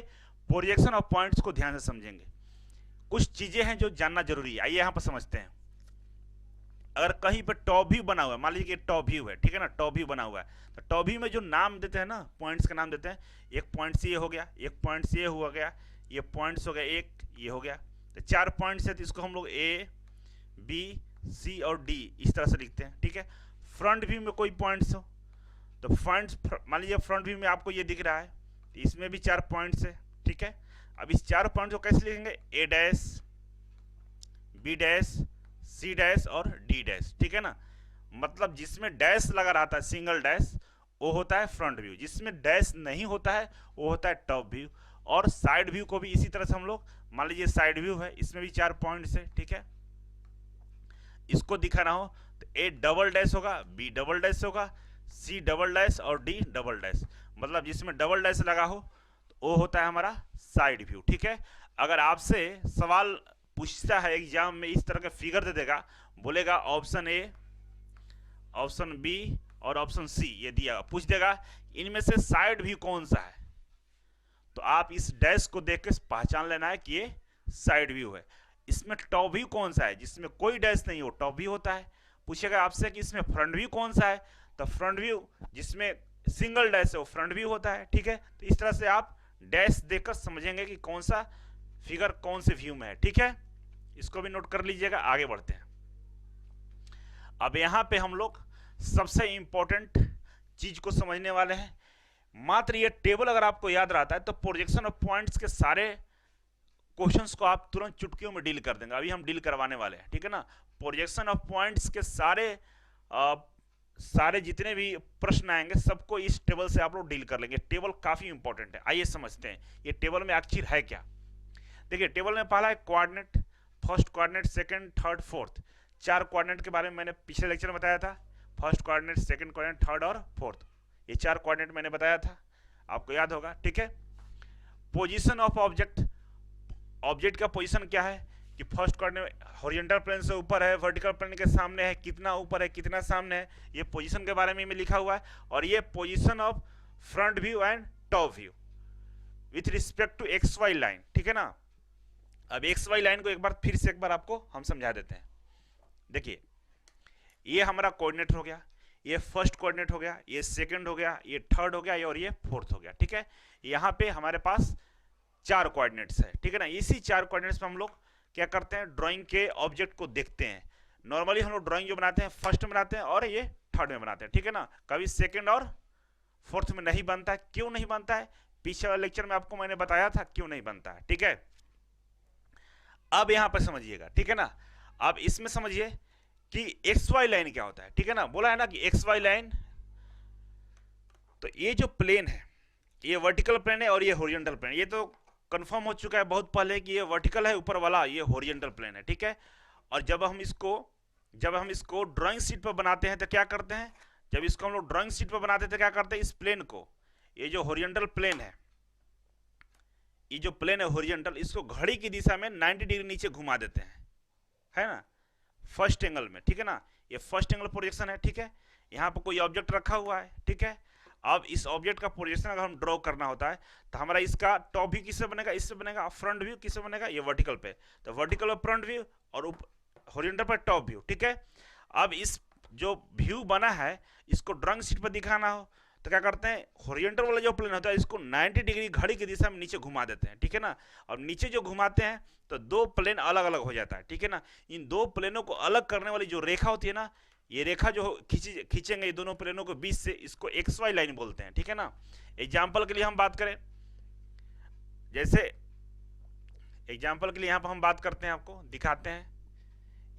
प्रोजेक्शन ऑफ पॉइंट्स को ध्यान से समझेंगे। कुछ चीजें हैं जो जानना जरूरी है, आइए यहाँ पर समझते हैं। अगर कहीं पर टॉप व्यू बना हुआ है, मान लीजिए कि टॉप व्यू है, ठीक है ना, टॉप व्यू बना हुआ है, तो टॉप व्यू में जो नाम देते हैं ना, पॉइंट्स का नाम देते हैं, एक पॉइंट ये हो गया, एक पॉइंट ये हुआ गया, ये पॉइंट्स हो गया, एक ये हो गया, तो 4 पॉइंट्स है, तो इसको हम लोग ए बी सी और डी इस तरह से लिखते हैं, ठीक है। फ्रंट व्यू में कोई पॉइंट्स हो तो फ्रंट्स, मान लीजिए फ्रंट व्यू में आपको ये दिख रहा है, तो इसमें भी 4 पॉइंट्स है, ठीक है। अब इस 4 पॉइंट को कैसे लिखेंगे, A dash, B dash, C dash और डी डैश, ठीक है ना। मतलब जिसमें डैश लगा रहता है, सिंगल डैश, वो होता है फ्रंट व्यू, जिसमें डैश नहीं होता है वो होता है टॉप व्यू। और साइड व्यू को भी इसी तरह से हम लोग, मान लीजिए साइड व्यू है, इसमें भी 4 पॉइंट्स है, ठीक है। इसको दिखाना हो तो ए डबल डैश होगा, बी डबल डैश होगा, सी डबल डैश और डी डबल डैश। मतलब जिसमें डबल डैश लगा हो तो वो होता है हमारा साइड व्यू, ठीक है। अगर आपसे सवाल पूछता है एग्जाम में, इस तरह का फिगर दे देगा, बोलेगा ऑप्शन ए, ऑप्शन बी और ऑप्शन सी, ये दिया, पूछ देगा इनमें से साइड व्यू कौन सा है, तो आप इस डैश को देख के पहचान लेना है कि ये साइड व्यू है। इसमें टॉप व्यू कौन सा है, जिसमें कोई डैश नहीं हो, टॉप व्यू होता है। पूछेगा आपसे कि इसमें फ्रंट व्यू कौन सा है, तो फ्रंट व्यू जिसमें सिंगल डैश है वो फ्रंट व्यू होता है, ठीक है। तो इस तरह से आप डैश देखकर समझेंगे कि कौन सा फिगर कौन से व्यू में है, ठीक है। इसको भी नोट कर लीजिएगा, आगे बढ़ते हैं। अब यहां पे हम लोग सबसे इंपॉर्टेंट चीज को समझने वाले हैं। मात्र ये टेबल अगर आपको याद रहता है तो प्रोजेक्शन ऑफ पॉइंट्स के सारे क्वेश्चंस को आप तुरंत चुटकियों में डील कर देंगे। अभी हम डील करवाने वाले हैं, ठीक है ना। प्रोजेक्शन ऑफ पॉइंट्स के सारे जितने भी प्रश्न आएंगे सबको इस टेबल से आप लोग डील कर लेंगे। टेबल काफी इंपॉर्टेंट है, आइए समझते हैं ये टेबल में आखिर है क्या। देखिए टेबल में पहला है coordinate, first coordinate, second, third, fourth. 4 coordinate के बारे में मैंने पिछले लेक्चर में बताया था, first coordinate, second coordinate, third और फोर्थ, ये 4 कोऑर्डिनेट मैंने बताया था, आपको याद होगा, ठीक है। पोजीशन ऑफ ऑब्जेक्ट, ऑब्जेक्ट का पोजीशन क्या है कि फर्स्ट कोऑर्डिनेट हॉरिजॉन्टल प्लेन से ऊपर है, वर्टिकल प्लेन के सामने है, कितना ऊपर है, कितना सामने है, ये पोजीशन के बारे में लिखा हुआ है। और ये position of front view and top view with respect to X Y line, ठीक है ना। अब एक्स वाई लाइन को फिर से एक बार आपको हम समझा देते हैं। देखिए ये हमारा कोऑर्डिनेट हो गया, ये फर्स्ट कोऑर्डिनेट हो गया, ये सेकंड हो गया, ये थर्ड हो गया, और ये फोर्थ हो गया, ठीक है। यहाँ पे हमारे पास 4 कोऑर्डिनेट्स है, ठीक है ना। इसी 4 कोऑर्डिनेट्स में हम लोग क्या करते हैं, ड्राइंग के ऑब्जेक्ट को देखते हैं। नॉर्मली हम लोग ड्राइंग जो बनाते हैं फर्स्ट में बनाते हैं और ये थर्ड में बनाते हैं, ठीक है ना। कभी सेकंड और फोर्थ में नहीं बनता है। क्यों नहीं बनता है, पीछे वाले लेक्चर में आपको मैंने बताया था क्यों नहीं बनता है, ठीक है। अब यहां पर समझिएगा, ठीक है ना। अब इसमें समझिए कि एक्स वाई लाइन क्या होता है, ठीक है ना। बोला है ना कि एक्स वाई लाइन, तो ये जो प्लेन है ये वर्टिकल प्लेन है और ये हॉरिजॉन्टल प्लेन। ये तो कंफर्म हो चुका है बहुत पहले कि ये वर्टिकल है ऊपर वाला, ये हॉरिजॉन्टल प्लेन है, ठीक है। और जब हम इसको ड्राइंग शीट पर बनाते हैं तो क्या करते हैं, जब इसको हम लोग ड्राइंग शीट पर बनाते हैं तो क्या करते हैं, इस प्लेन को, ये जो हॉरिजॉन्टल प्लेन है, ये जो प्लेन है हॉरिजॉन्टल, इसको घड़ी की दिशा में 90 डिग्री नीचे घुमा देते हैं, है ना, फर्स्ट एंगल में, ठीक है ना। ये फर्स्ट एंगल प्रोजेक्शन है, ठीक है। यहाँ पर कोई ऑब्जेक्ट रखा हुआ है, ठीक है। अब इस ऑब्जेक्ट का प्रोजेक्शन अगर हम ड्रॉ करना होता है तो हमारा इसका टॉप व्यू किससे बनेगा, इससे बनेगा। फ्रंट व्यू किससे बनेगा, ये वर्टिकल पे, तो वर्टिकल पर फ्रंट व्यू और हॉरिजॉन्टल पर टॉप व्यू, ठीक है। अब इस जो व्यू बना है इसको ड्राइंग शीट पर दिखाना हो तो क्या करते हैं, हॉरिजॉन्टल वाला जो प्लेन होता है इसको 90 डिग्री घड़ी की दिशा में नीचे घुमा देते हैं, ठीक है ना। और नीचे जो घुमाते हैं तो 2 प्लेन अलग अलग हो जाता है, ठीक है ना। इन 2 प्लेनों को अलग करने वाली जो रेखा होती है ना, ये रेखा जो खींचेंगे ये दोनों प्लेनों के बीच से, इसको एक्स वाई लाइन बोलते हैं, ठीक है ना। एग्जाम्पल के लिए हम बात करें, जैसे एग्जाम्पल के लिए यहाँ पर हम बात करते हैं, आपको दिखाते हैं।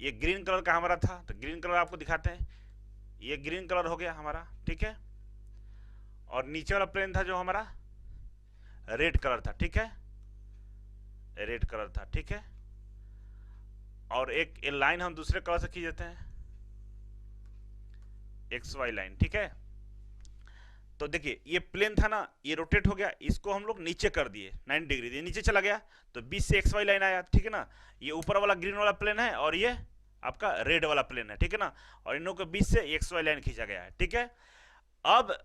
ये ग्रीन कलर का हमारा था तो ग्रीन कलर आपको दिखाते हैं, ये ग्रीन कलर हो गया हमारा, ठीक है। और नीचे वाला प्लेन था जो हमारा रेड कलर था, ठीक है, रेड कलर था, ठीक है। और एक लाइन हम दूसरे कलर से खींच देते हैं, एक्स वाई लाइन, ठीक है। तो देखिए ये प्लेन था ना, ये रोटेट हो गया, इसको हम लोग नीचे कर दिए 90 डिग्री, ये नीचे चला गया तो बीच से एक्स वाई लाइन आया, ठीक है ना। ये ऊपर वाला ग्रीन वाला प्लेन है और ये आपका रेड वाला प्लेन है, ठीक है ना, और इन लोगों के बीच से एक्स वाई लाइन खींचा गया है, ठीक है। अब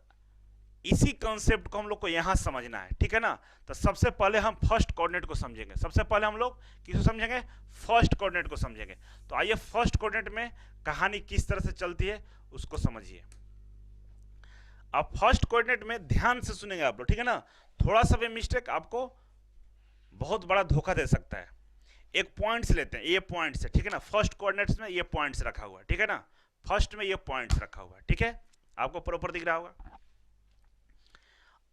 इसी कॉन्सेप्ट को हम लोग को यहां समझना है, ठीक है ना। तो सबसे पहले हम फर्स्ट कोऑर्डिनेट को समझेंगे, सबसे पहले हम लोग किसको समझेंगे, फर्स्ट कोऑर्डिनेट को समझेंगे। तो आइए फर्स्ट कोऑर्डिनेट में कहानी किस तरह से चलती है उसको समझिए। अब फर्स्ट कोऑर्डिनेट में ध्यान से सुनेंगे आप लोग, ठीक है ना। थोड़ा सा भी मिस्टेक आपको बहुत बड़ा धोखा दे सकता है। एक पॉइंट्स लेते हैं, ये पॉइंट्स है, ठीक है ना। फर्स्ट कोऑर्डिनेट्स में ये पॉइंट्स रखा हुआ है, ठीक है ना। फर्स्ट में ये पॉइंट्स रखा हुआ है, ठीक है, आपको प्रॉपर दिख रहा होगा।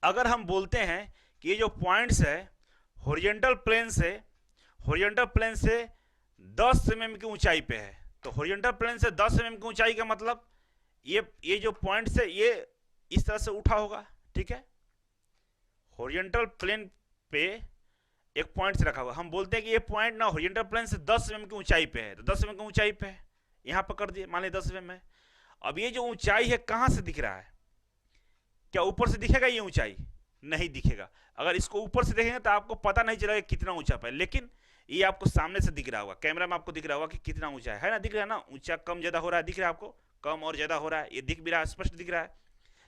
अगर हम बोलते हैं कि ये जो पॉइंट्स है हॉरिजॉन्टल प्लेन से 10 mm की ऊंचाई पे है, तो हॉरिजॉन्टल प्लेन से 10 mm की ऊंचाई का मतलब ये जो पॉइंट्स है ये इस तरह से उठा होगा, ठीक है। हॉरिजॉन्टल प्लेन पे एक पॉइंट रखा हुआ, हम बोलते हैं कि ये पॉइंट ना हॉरिजॉन्टल प्लेन से 10 mm की ऊंचाई पे है, तो 10 mm की ऊंचाई पे है, यहां पर कर दिए, मान लीजिए 10 mm है। अब ये जो ऊंचाई है कहां से दिख रहा है, क्या ऊपर से दिखेगा ये ऊंचाई, नहीं दिखेगा। अगर इसको ऊपर से देखेंगे तो आपको पता नहीं चलेगा कितना ऊंचा है, लेकिन ये आपको सामने से दिख रहा होगा, कैमरा में आपको दिख रहा होगा कि कितना ऊंचा है ना, दिख रहा है ना, ऊंचा कम ज्यादा हो रहा है, दिख रहा है आपको, कम और ज्यादा हो रहा है, ये दिख भी रहा है, स्पष्ट दिख रहा है,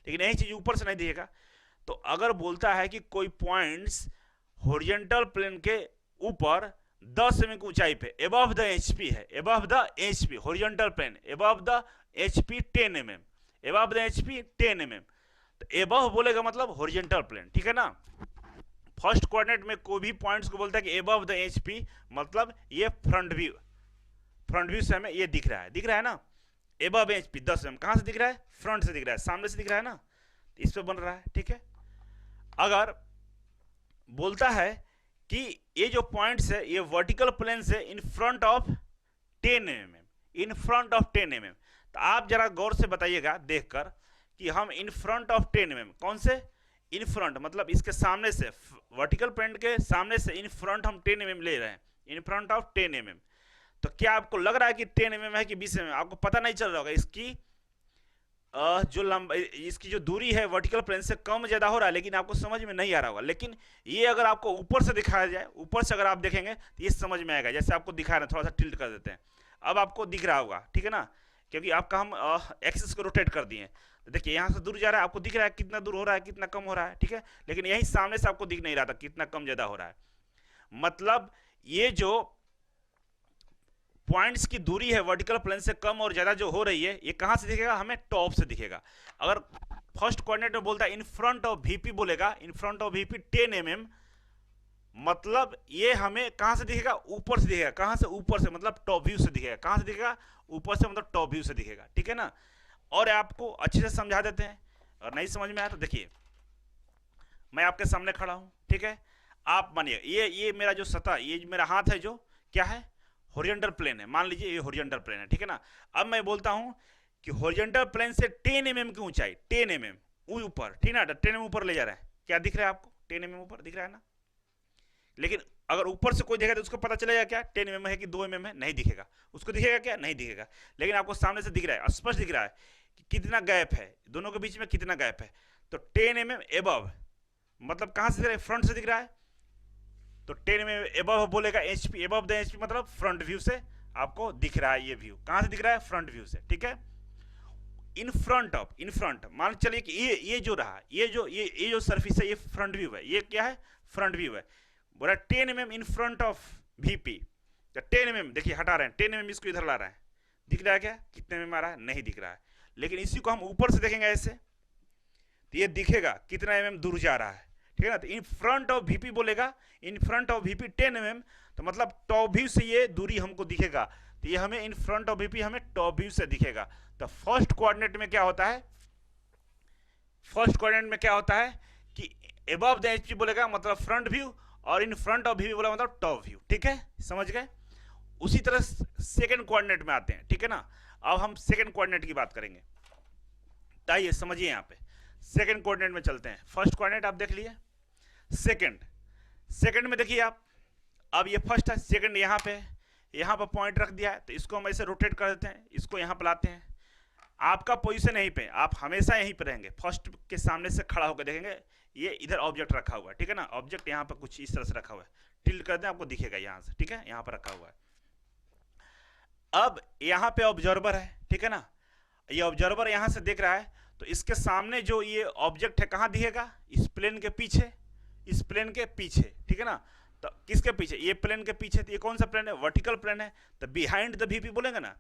लेकिन यही चीज ऊपर से नहीं दिखेगा। तो अगर बोलता है कि कोई पॉइंट्स हॉरिजॉन्टल प्लेन के ऊपर 10 mm की ऊंचाई पे एबव द एचपी है, above the HP horizontal plane above the HP 10 mm, above the HP 10 mm, तो एबव बोलेगा मतलब हॉरिजॉन्टल प्लेन, ठीक है ना। फर्स्ट कोऑर्डिनेट में कोई भी पॉइंट्स को बोलता है कि एबव द एचपी मतलब ये फ्रंट व्यू से हमें ये दिख रहा है ना, एबव एचपी 10 mm, कहां से दिख रहा है, फ्रंट से दिख रहा है, सामने से दिख रहा है ना, तो इस पे बन रहा है, ठीक है। अगर बोलता है कि ये जो पॉइंट्स है ये वर्टिकल प्लेन से इन front of 10 mm, in front of 10 mm, तो आप जरा गौर से बताइएगा देखकर कि हम इन फ्रंट ऑफ 10 mm, कौन से इन फ्रंट मतलब इसके सामने से, वर्टिकल प्लेन के सामने से इन फ्रंट हम 10 mm ले रहे हैं, इन फ्रंट ऑफ 10 mm, तो क्या आपको लग रहा है कि 10 mm है कि 20 mm, आपको पता नहीं चल रहा होगा। इसकी जो लंबाई, इसकी जो दूरी है वर्टिकल प्लेन से कम ज्यादा हो रहा है, लेकिन आपको समझ में नहीं आ रहा होगा। लेकिन ये अगर आपको ऊपर से दिखाया जाए, ऊपर से अगर आप देखेंगे तो ये समझ में आएगा, जैसे आपको दिखा रहे हैं, थोड़ा सा टिल्ट कर देते हैं, अब आपको दिख रहा होगा, ठीक है ना, क्योंकि आपका हम एक्सिस को रोटेट कर दिए। तो देखिए यहाँ से दूर जा रहा है, आपको दिख रहा है कितना दूर हो रहा है, कितना कम हो रहा है, ठीक है, लेकिन यही सामने से आपको दिख नहीं रहा था कितना कम ज्यादा हो रहा है। मतलब ये जो पॉइंट्स की दूरी है वर्टिकल प्लेन से कम और ज्यादा जो हो रही है, ये कहां से दिखेगा, हमें टॉप से दिखेगा। अगर फर्स्ट कोऑर्डिनेट में बोलता है इन फ्रंट ऑफ वीपी बोलेगा, इन फ्रंट ऑफ वीपी 10 mm, मतलब ये हमें कहां से दिखेगा, ऊपर से दिखेगा, कहां से, ऊपर से, मतलब टॉप व्यू से दिखेगा, कहां से दिखेगा, ऊपर से, मतलब टॉप व्यू से दिखेगा, ठीक है ना। और आपको अच्छे से समझा देते हैं, और नहीं समझ में आया तो देखिए मैं आपके सामने खड़ा हूं, ठीक है, आप मानिए ये मेरा जो सतह, ये मेरा हाथ है जो क्या है, हॉरिजॉन्टल प्लेन है, मान लीजिए ये हॉरिजॉन्टल प्लेन है, ठीक है ना। अब मैं बोलता हूं कि हॉरिजॉन्टल प्लेन से 10 mm की ऊंचाई, 10 mm ऊपर, ठीक है ना, 10 mm ऊपर ले जा रहा है, क्या दिख रहा है आपको, 10 mm ऊपर दिख रहा है ना। लेकिन अगर ऊपर से कोई देखेगा तो उसको पता चलेगा क्या 10 mm है कि 2 mm है, नहीं दिखेगा, उसको दिखेगा क्या, नहीं दिखेगा। लेकिन आपको सामने से दिख रहा है, स्पष्ट दिख रहा है कि कितना गैप है दोनों के बीच में, कितना गैप है। तो 10 mm एबव मतलब कहां से दिख रहा है, फ्रंट से दिख रहा है, तो 10 mm एबव बोलेगा एचपी, एबव द एचपी मतलब फ्रंट व्यू से आपको दिख रहा है, ये व्यू कहां से दिख रहा है, फ्रंट व्यू से, ठीक है। इन फ्रंट ऑफ, इन फ्रंट मान चलिए कि ये जो रहा, ये जो सरफेस है ये फ्रंट व्यू है, ये क्या है, फ्रंट व्यू है, बोला 10 mm in front of VP, तो 10 mm देखिए हटा रहे हैं, 10 mm इसको इधर ला रहा है, दिख रहा है क्या, कितने mm आ रहा है, नहीं दिख रहा है। लेकिन इसी को हम ऊपर से देखेंगे ऐसे, तो ये दिखेगा कितना mm दूर जा रहा है, ठीक है ना। तो इन फ्रंट ऑफ वीपी बोलेगा, इन फ्रंट ऑफ वीपी 10 mm, तो मतलब टॉप व्यू से ये दूरी हमको दिखेगा, तो ये हमें इन फ्रंट ऑफ वीपी हमें टॉप व्यू से दिखेगा। तो फर्स्ट कोऑर्डिनेट में क्या होता है, फर्स्ट कोऑर्डिनेट में क्या होता है कि अबव द एचपी बोलेगा मतलब फ्रंट व्यू, और इन फ्रंट ऑफ वीपी बोला मतलब टॉप व्यू, ठीक है, समझ गए। उसी तरह सेकंड कोऑर्डिनेट में आते हैं, ठीक है ना। अब हम सेकंड कोऑर्डिनेट की बात करेंगे, तो आइए समझिए, यहाँ पे सेकंड कोऑर्डिनेट में चलते हैं। फर्स्ट कोऑर्डिनेट आप देख लिए, सेकंड में देखिए आप, अब ये फर्स्ट है, सेकंड यहाँ पे पॉइंट रख दिया है, तो इसको हम ऐसे रोटेट कर देते हैं, इसको यहाँ पे लाते हैं। आपका पोजीशन यहीं पे, आप हमेशा यहीं पे रहेंगे, फर्स्ट के सामने से खड़ा होकर देखेंगे ये इधर ऑब्जेक्ट रखा हुआ है, ठीक है ना, ऑब्जेक्ट यहाँ पर कुछ इस तरह से रखा हुआ है, टिल्ट कर दें आपको दिखेगा यहाँ से, ठीक है, यहाँ पर रखा हुआ है। अब यहाँ पे ऑब्जर्वर है, ठीक है ना, ये ऑब्जर्वर यहाँ से देख रहा है, तो इसके सामने जो ये ऑब्जेक्ट है कहाँ दिखेगा, इस प्लेन के पीछे, इस प्लेन के पीछे, ठीक है ना। तो किसके पीछे, ये प्लेन के पीछे, तो ये कौन सा प्लेन है, वर्टिकल प्लेन है, तो बिहाइंड द वीपी बोलेंगे ना,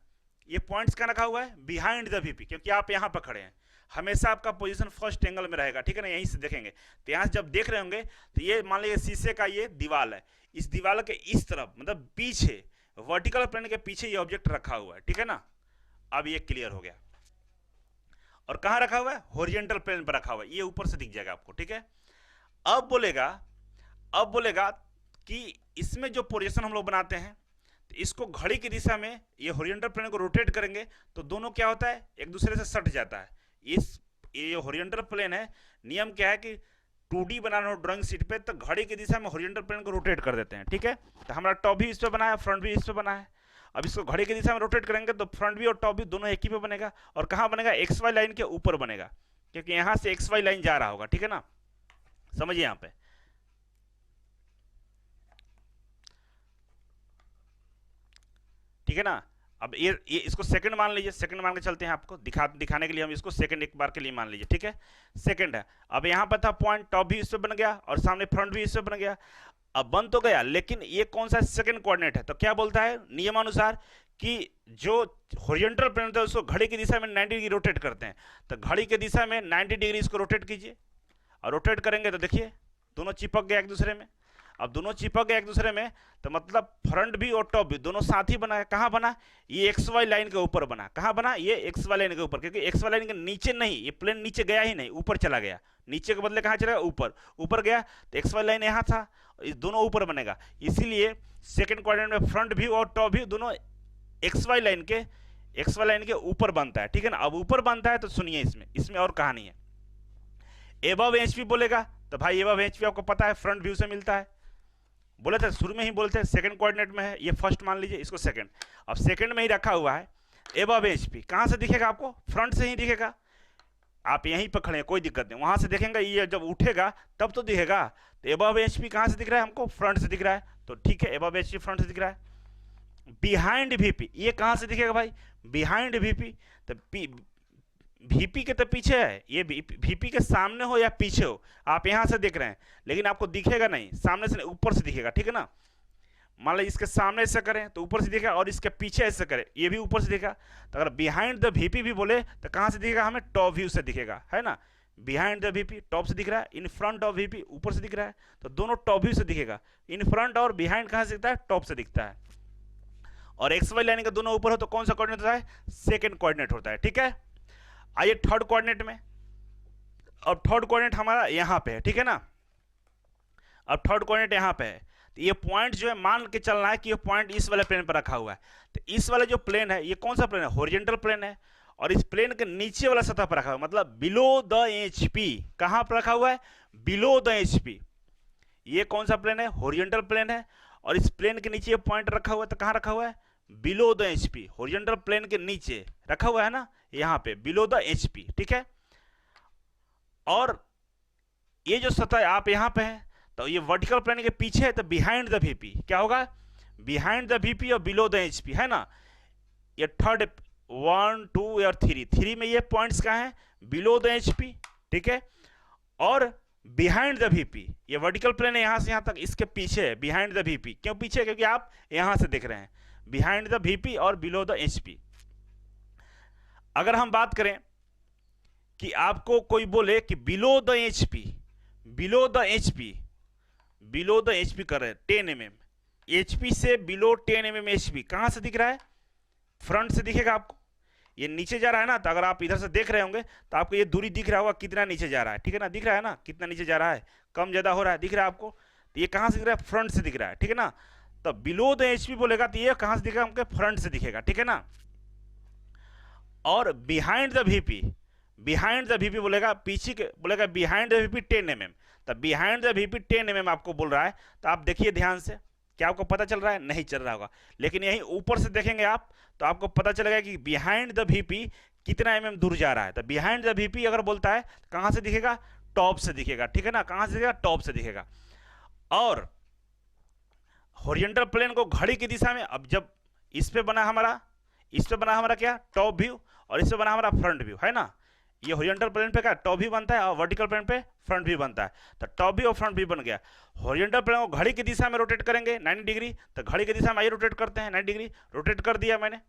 ये पॉइंट्स का रखा हुआ है बिहाइंड द वीपी, क्योंकि आप यहाँ पर खड़े हैं, हमेशा आपका पोजीशन फर्स्ट एंगल में रहेगा, ठीक है ना, यहीं से देखेंगे। तो यहाँ से जब देख रहे होंगे तो ये मान लीजिए शीशे का ये दीवार है, इस दीवार के इस तरफ मतलब पीछे वर्टिकल प्लेन के पीछे ये ऑब्जेक्ट रखा हुआ है, ठीक है ना। अब ये क्लियर हो गया। और कहाँ रखा हुआ है, हॉरिजॉन्टल प्लेन पर रखा हुआ है, ये ऊपर से दिख जाएगा आपको, ठीक है। अब बोलेगा कि इसमें जो पोजीशन हम लोग बनाते हैं, तो इसको घड़ी की दिशा में ये हॉरिजॉन्टल प्लेन को रोटेट करेंगे तो दोनों क्या होता है, एक दूसरे से सट जाता है। ये हॉरिजॉन्टल प्लेन है, नियम क्या है कि 2D बनाना हो ड्राइंग शीट पे तो घड़ी की दिशा में हॉरिजॉन्टल प्लेन को रोटेट कर देते हैं, ठीक है। तो हमारा टॉप भी इस पे बना है, फ्रंट भी इस पे बना है। अब इसको घड़ी की दिशा में रोटेट करेंगे तो फ्रंट भी और टॉप भी दोनों एक ही पे बनेगा, और कहाँ बनेगा, XY लाइन के ऊपर बनेगा, क्योंकि यहाँ से XY लाइन जा रहा होगा, ठीक है ना, समझिए यहाँ पे। ठीक है ना। अब ये इसको सेकंड मान लीजिए, सेकंड मान के चलते हैं, आपको दिखाने के लिए हम इसको सेकंड एक बार के लिए मान लीजिए, ठीक है, सेकंड है। अब यहाँ पर था पॉइंट, टॉप भी इस पे बन गया और सामने फ्रंट भी इस पे बन गया। अब बन तो गया, लेकिन ये कौन सा सेकंड कोऑर्डिनेट है, तो क्या बोलता है नियमानुसार कि जो हॉरिजॉन्टल प्लेन होता है उसको घड़ी की दिशा में 90 डिग्री रोटेट करते हैं, तो घड़ी की दिशा में 90 डिग्री इसको रोटेट कीजिए, और रोटेट करेंगे तो देखिए दोनों चिपक गए एक दूसरे में। अब दोनों चिपक गए एक दूसरे में तो मतलब फ्रंट भी और टॉप भी दोनों साथ ही बना है। कहाँ बना, ये XY लाइन के ऊपर बना। कहाँ बना, ये XY लाइन के ऊपर, क्योंकि XY लाइन के नीचे नहीं, ये प्लेन नीचे गया ही नहीं, ऊपर चला गया, नीचे के बदले कहाँ चला गया, ऊपर, ऊपर गया, तो XY लाइन यहाँ था, इस दोनों ऊपर बनेगा। इसीलिए सेकंड क्वाड्रेंट में फ्रंट व्यू और टॉप व्यू दोनों XY लाइन के ऊपर बनता है, ठीक है ना। अब ऊपर बनता है तो सुनिए, इसमें और कहानी है। एबव HP बोलेगा तो भाई एबव HP आपको पता है फ्रंट व्यू से मिलता है, बोले थे शुरू में ही बोलते हैं सेकंड कोऑर्डिनेट में है, ये फर्स्ट मान लीजिए, इसको सेकंड। अब सेकंड में ही रखा हुआ है, एबव HP कहाँ से दिखेगा आपको, फ्रंट से ही दिखेगा। आप यहीं पर खड़े हैं कोई दिक्कत नहीं, वहां से देखेंगे ये जब उठेगा तब तो दिखेगा। तो एबव HP कहाँ से दिख रहा है हमको, फ्रंट से दिख रहा है, तो ठीक है एबव HP फ्रंट से दिख रहा है। बिहाइंड VP ये कहाँ से दिखेगा भाई, बिहाइंड VP, तो VP के तो पीछे है, ये VP के सामने हो या पीछे हो, आप यहां से देख रहे हैं लेकिन आपको दिखेगा नहीं, सामने से ऊपर से दिखेगा, ठीक है ना। मान लो इसके सामने ऐसा करें तो ऊपर से दिखेगा, और इसके पीछे ऐसे करें ये भी ऊपर से दिखेगा। तो अगर बिहाइंड द VP भी बोले तो कहां से दिखेगा, हमें टॉप व्यू से दिखेगा, है ना। बिहाइंड द VP टॉप से दिख रहा है, इन फ्रंट ऑफ VP ऊपर से दिख रहा है, तो दोनों टॉप व्यू से दिखेगा। इन फ्रंट और बिहाइंड कहां से दिखता है, टॉप से दिखता है। और XY लाइन के दोनों ऊपर हो तो कौन सा कोऑर्डिनेट होता है, सेकंड कोऑर्डिनेट होता है, ठीक है। आइए थर्ड कोऑर्डिनेट में, अब थर्ड कोऑर्डिनेट हमारा यहाँ पे है, ठीक है ना। अब थर्ड कोऑर्डिनेट यहाँ पे है, तो ये पॉइंट जो है मान के चलना है कि ये पॉइंट इस वाले प्लेन पर रखा हुआ है। तो इस वाले जो प्लेन है ये कौन सा प्लेन है, हॉरिजॉन्टल प्लेन है, और इस प्लेन के नीचे वाला सतह पर रखा हुआ है, मतलब बिलो द HP। कहाँ पर रखा हुआ है, बिलो द HP। ये कौन सा प्लेन है, हॉरिजॉन्टल प्लेन है, और इस प्लेन के नीचे ये पॉइंट रखा हुआ है, तो कहाँ रखा हुआ है, below the HP, horizontal plane के नीचे रखा हुआ है ना, यहाँ पे बिलो द HP, ठीक है। और ये जो सतह आप यहाँ पे है तो ये वर्टिकल प्लेन के पीछे है, तो बिहाइंड द VP क्या होगा, बिहाइंड द VP और बिलो द HP, है ना। ये थर्ड 1 2 और 3 में ये पॉइंट्स कहाँ हैं, बिलो द HP, ठीक है। और बिहाइंड द VP ये वर्टिकल प्लेन है यहाँ से यहाँ तक, इसके पीछे है बिहाइंड द VP। क्यों पीछे, क्योंकि आप यहाँ से देख रहे हैं, बिहाइंड द VP और बिलो द HP। अगर हम बात करें कि आपको कोई बोले कि below the HP, below the HP, below the HP कर रहे हैं 10 mm, HP से बिलो 10 mm HP कहां से दिख रहा है, फ्रंट से दिखेगा आपको। ये नीचे जा रहा है ना, तो अगर आप इधर से देख रहे होंगे तो आपको ये दूरी दिख रहा होगा कितना नीचे जा रहा है, ठीक है ना, दिख रहा है ना कितना नीचे जा रहा है, कम ज्यादा हो रहा है, दिख रहा है आपको। तो ये कहां से दिख रहा है, फ्रंट से दिख रहा है, ठीक है ना। तो बिलो द HP बोलेगा तो ये कहां से दिखेगा, हमको फ्रंट से दिखेगा, ठीक है ना। और behind the VP, behind the VP बोलेगा पीछे के, बोलेगा बिहाइंड द VP 10 mm, तब बिहाइंड द VP 10 mm आपको बोल रहा है। तो आप देखिए ध्यान से, क्या आपको पता चल रहा है, नहीं चल रहा होगा, लेकिन यही ऊपर से देखेंगे आप तो आपको पता चलेगा कि बिहाइंड द VP कितना mm दूर जा रहा है। तो बिहाइंड द VP अगर बोलता है कहां से दिखेगा, टॉप से दिखेगा, ठीक है ना, कहां से दिखेगा, टॉप से दिखेगा। और हॉरिजॉन्टल प्लेन को घड़ी की दिशा में, अब जब इस पे बना हमारा, इस पे बना हमारा क्या, टॉप व्यू, और इस पे बना हमारा फ्रंट व्यू, है ना। ये हॉरिजॉन्टल प्लेन पे क्या टॉप व्यू बनता है और वर्टिकल प्लेन पे फ्रंट व्यू बनता है। तो टॉप व्यू और फ्रंट व्यू बन गया। हॉरिजॉन्टल प्लेन को घड़ी की दिशा में रोटेट करेंगे 90 डिग्री, तो घड़ी की दिशा में आइए रोटेट करते हैं 90 डिग्री, रोटेट कर दिया मैंने।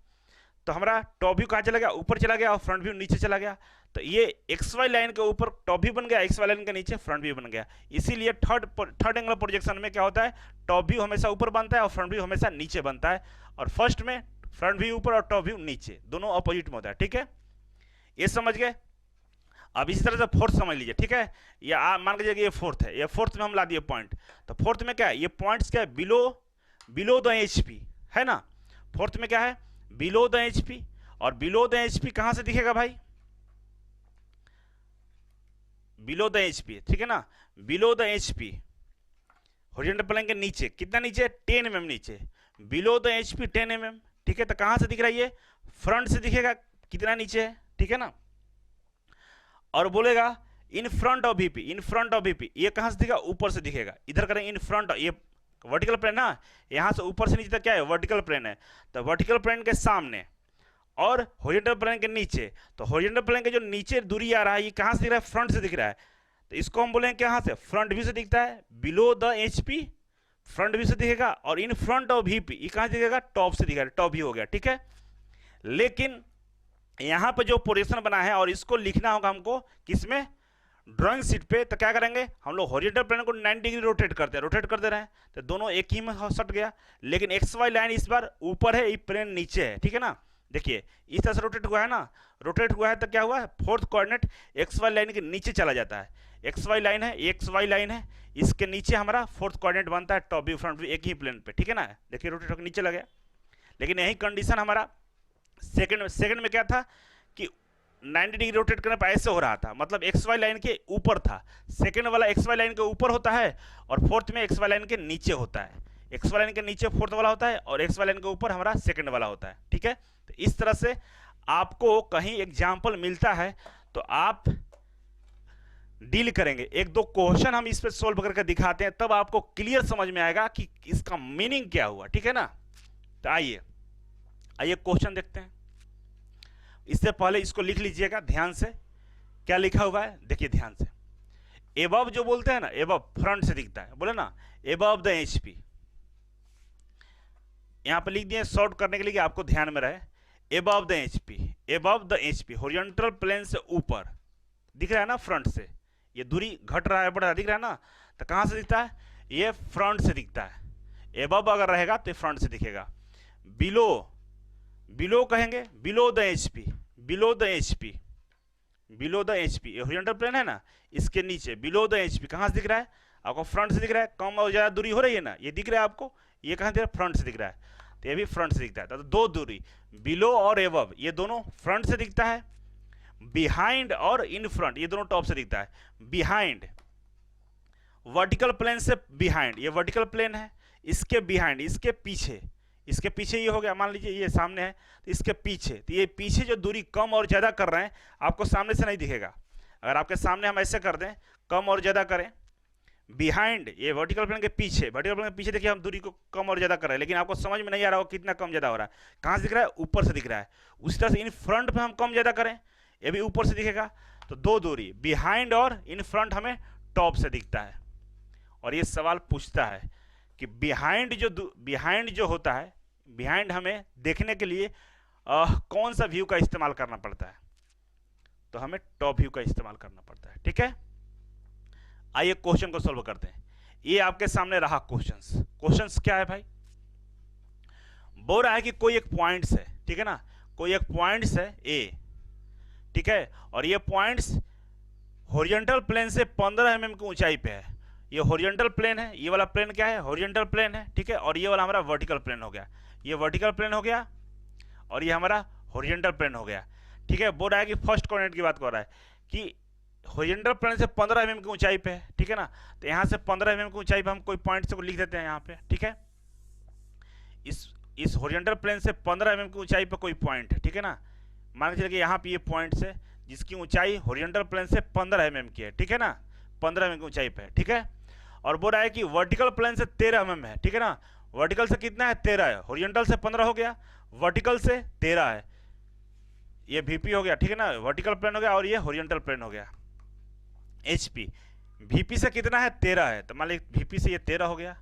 तो हमारा टॉप व्यू कहाँ चला गया, ऊपर चला गया, और फ्रंट व्यू नीचे चला गया। तो ये एक्स वाई लाइन के ऊपर टॉप व्यू बन गया, एक्स वाई लाइन के नीचे फ्रंट व्यू बन गया। इसीलिए थर्ड एंगल प्रोजेक्शन में क्या होता है, टॉप व्यू हमेशा ऊपर बनता है और फ्रंट व्यू हमेशा नीचे बनता है, और फर्स्ट में फ्रंट व्यू ऊपर और टॉप व्यू नीचे, दोनों अपोजिट में होता है, ठीक है, ये समझ गए। अब इसी तरह से फोर्थ समझ लीजिए, ठीक है, या मान लीजिए कि ये फोर्थ है, ये फोर्थ में हम ला दिए पॉइंट। तो फोर्थ में क्या है, ये पॉइंट्स क्या है, बिलो द HP, है ना। फोर्थ में क्या है, बिलो द HP, और बिलो द HP कहां से दिखेगा भाई, बिलो द HP, ठीक है ना, below the HP horizontal plane के नीचे, कितना नीचे, 10 mm नीचे, बिलो द HP 10 mm, ठीक है। तो कहां से दिख रहा है, ये फ्रंट से दिखेगा, कितना नीचे है, ठीक है ना। और बोलेगा इन front of VP, in front of VP, ये कहां से दिखेगा, ऊपर से दिखेगा। इधर करें इन फ्रंट, ये वर्टिकल प्लेन ना, यहां से ऊपर से नीचे तक क्या है, वर्टिकल प्लेन है। तो वर्टिकल प्लेन के सामने और हॉरिजॉन्टल प्लेन के नीचे, तो हॉरिजॉन्टल प्लेन के जो नीचे दूरी आ रहा है, ये कहां से दिख रहा है, फ्रंट से दिख रहा है। तो इसको हम बोलेंगे कहां से, फ्रंट व्यू से दिखता है, below the HP front view से दिखेगा, और इन फ्रंट ऑफ VP ये कहां से दिखेगा, टॉप से दिखेगा, टॉप व्यू हो गया, ठीक है। लेकिन यहां पे जो प्रोजेक्शन बना है और इसको लिखना होगा हमको किसमें, ड्राइंग शीट पे। तो क्या करेंगे हम लोग, हॉरिजॉन्टल प्लेन को 90 डिग्री रोटेट करते हैं, रोटेट कर दे रहे हैं, तो दोनों एक ही में सट गया। लेकिन एक्स वाई लाइन इस बार ऊपर है, ये प्लेन नीचे है, ठीक है ना। देखिए इस तरह से रोटेट हुआ है ना, रोटेट हुआ है, तो क्या हुआ है, fourth coordinate X Y line के नीचे चला जाता है। एक्स वाई लाइन है, एक्स वाई लाइन है, इसके नीचे हमारा फोर्थ कोऑर्डिनेट बनता है, टॉप व्यू फ्रंट व्यू एक ही प्लेन पे, ठीक है ना। देखिए रोटेट होकर नीचे लगा। लेकिन यही कंडीशन हमारा सेकंड में क्या था कि 90 डिग्री रोटेट करने पर ऐसे हो रहा था, मतलब एक्स वाई लाइन के ऊपर था। सेकंड वाला एक्स वाई लाइन के ऊपर होता है, और फोर्थ में एक्स वाई लाइन के नीचे होता है। एक्स वाई लाइन के नीचे फोर्थ वाला होता है, और एक्स वाई लाइन के ऊपर हमारा सेकंड वाला होता है, ठीक है। तो इस तरह से आपको कहीं एग्जाम्पल मिलता है तो आप डील करेंगे। एक दो क्वेश्चन हम इस पे सोल्व करके दिखाते हैं, तब आपको क्लियर समझ में आएगा कि इसका मीनिंग क्या हुआ, ठीक है ना। तो आइए क्वेश्चन देखते हैं। इससे पहले इसको लिख लीजिएगा ध्यान से, क्या लिखा हुआ है देखिए ध्यान से। एबव जो बोलते हैं ना, एबव फ्रंट से दिखता है, बोले ना एबव द HP, यहां पे लिख दिए शॉर्ट करने के लिए कि आपको ध्यान में रहे। Above the HP, above the HP horizontal plane से ऊपर दिख रहा है ना, फ्रंट से ये दूरी घट रहा है, बढ़ रहा है, दिख रहा है ना। तो कहां से दिखता है, ये फ्रंट से दिखता है। एबव अगर रहेगा तो फ्रंट से दिखेगा। बिलो कहेंगे, below the HP, below the HP, below the HP horizontal plane है ना, इसके नीचे बिलो द HP कहां से दिख रहा है आपको, फ्रंट से दिख रहा है। कम और ज्यादा दूरी हो रही है ना, ये दिख रहा है आपको, ये कहां दिख रहा है, फ्रंट से दिख रहा है। तो ये भी फ्रंट से दिखता है। तो दो दूरी बिलो और एबव ये दोनों फ्रंट से दिखता है। बिहाइंड और इन फ्रंट ये दोनों टॉप से दिखता है। बिहाइंड वर्टिकल प्लेन से बिहाइंड, ये वर्टिकल प्लेन है, इसके बिहाइंड, इसके पीछे, इसके पीछे ये हो गया, मान लीजिए ये सामने है तो इसके पीछे, तो ये पीछे जो दूरी कम और ज्यादा कर रहे हैं आपको सामने से नहीं दिखेगा। अगर आपके सामने हम ऐसे कर दें, कम और ज्यादा करें, बिहाइंड ये वर्टिकल प्लेन के पीछे, वर्टिकल प्लेन के पीछे देखिए हम दूरी को कम और ज्यादा कर रहे हैं, लेकिन आपको समझ में नहीं आ रहा हो कितना कम ज्यादा हो रहा है। कहां से दिख रहा है, ऊपर से दिख रहा है। उसी तरह से इन फ्रंट पे हम कम ज्यादा करें, ये भी ऊपर से दिखेगा। तो दो दूरी बिहाइंड और इन फ्रंट हमें टॉप से दिखता है। और ये सवाल पूछता है कि बिहाइंड जो होता है, बिहाइंड हमें देखने के लिए कौन सा व्यू का इस्तेमाल करना पड़ता है, तो हमें टॉप व्यू का इस्तेमाल करना पड़ता है, ठीक है। आइए क्वेश्चन को सॉल्व करते हैं। ये आपके सामने रहा क्वेश्चंस क्या है भाई, बोल रहा है कि कोई एक पॉइंट्स है, ठीक है ना, कोई एक पॉइंट्स है ए, ठीक है, और ये पॉइंट्स हॉरिजॉन्टल प्लेन से 15 mm की ऊंचाई पे है। ये हॉरिजॉन्टल प्लेन है, ये वाला प्लेन क्या है, हॉरिजॉन्टल प्लेन है, ठीक है, और ये वाला हमारा वर्टिकल प्लेन हो गया। ये वर्टिकल प्लेन हो गया और ये हमारा हॉरिजॉन्टल प्लेन हो गया, ठीक है। बोल रहा है कि फर्स्ट कोऑर्डिनेट की बात कर रहा है कि हॉरिजॉन्टल प्लेन से 15 mm की ऊंचाई पे है, ठीक है ना। तो यहाँ से 15 mm की ऊंचाई पे हम कोई पॉइंट से को लिख देते हैं यहाँ पे, ठीक है। इस हॉरिजॉन्टल प्लेन से 15 mm की ऊंचाई पे कोई पॉइंट है, ठीक है ना, मान के चलिए कि यहाँ पे ये पॉइंट्स है जिसकी ऊंचाई हॉरिजॉन्टल प्लेन से 15 mm की है, ठीक है ना, 15 mm की ऊंचाई पे, ठीक है। और बोल रहा है कि वर्टिकल प्लेन से 13 mm है, ठीक है ना। वर्टिकल से कितना है, 13 है, हॉरिजॉन्टल से 15 हो गया, वर्टिकल से 13 है, ये वीपी हो गया, ठीक है ना, वर्टिकल प्लेन हो गया, और ये हॉरिजॉन्टल प्लेन हो गया एचपी। वीपी से कितना है, 13 है, तो मान लीजिए वीपी से ये 13 हो गया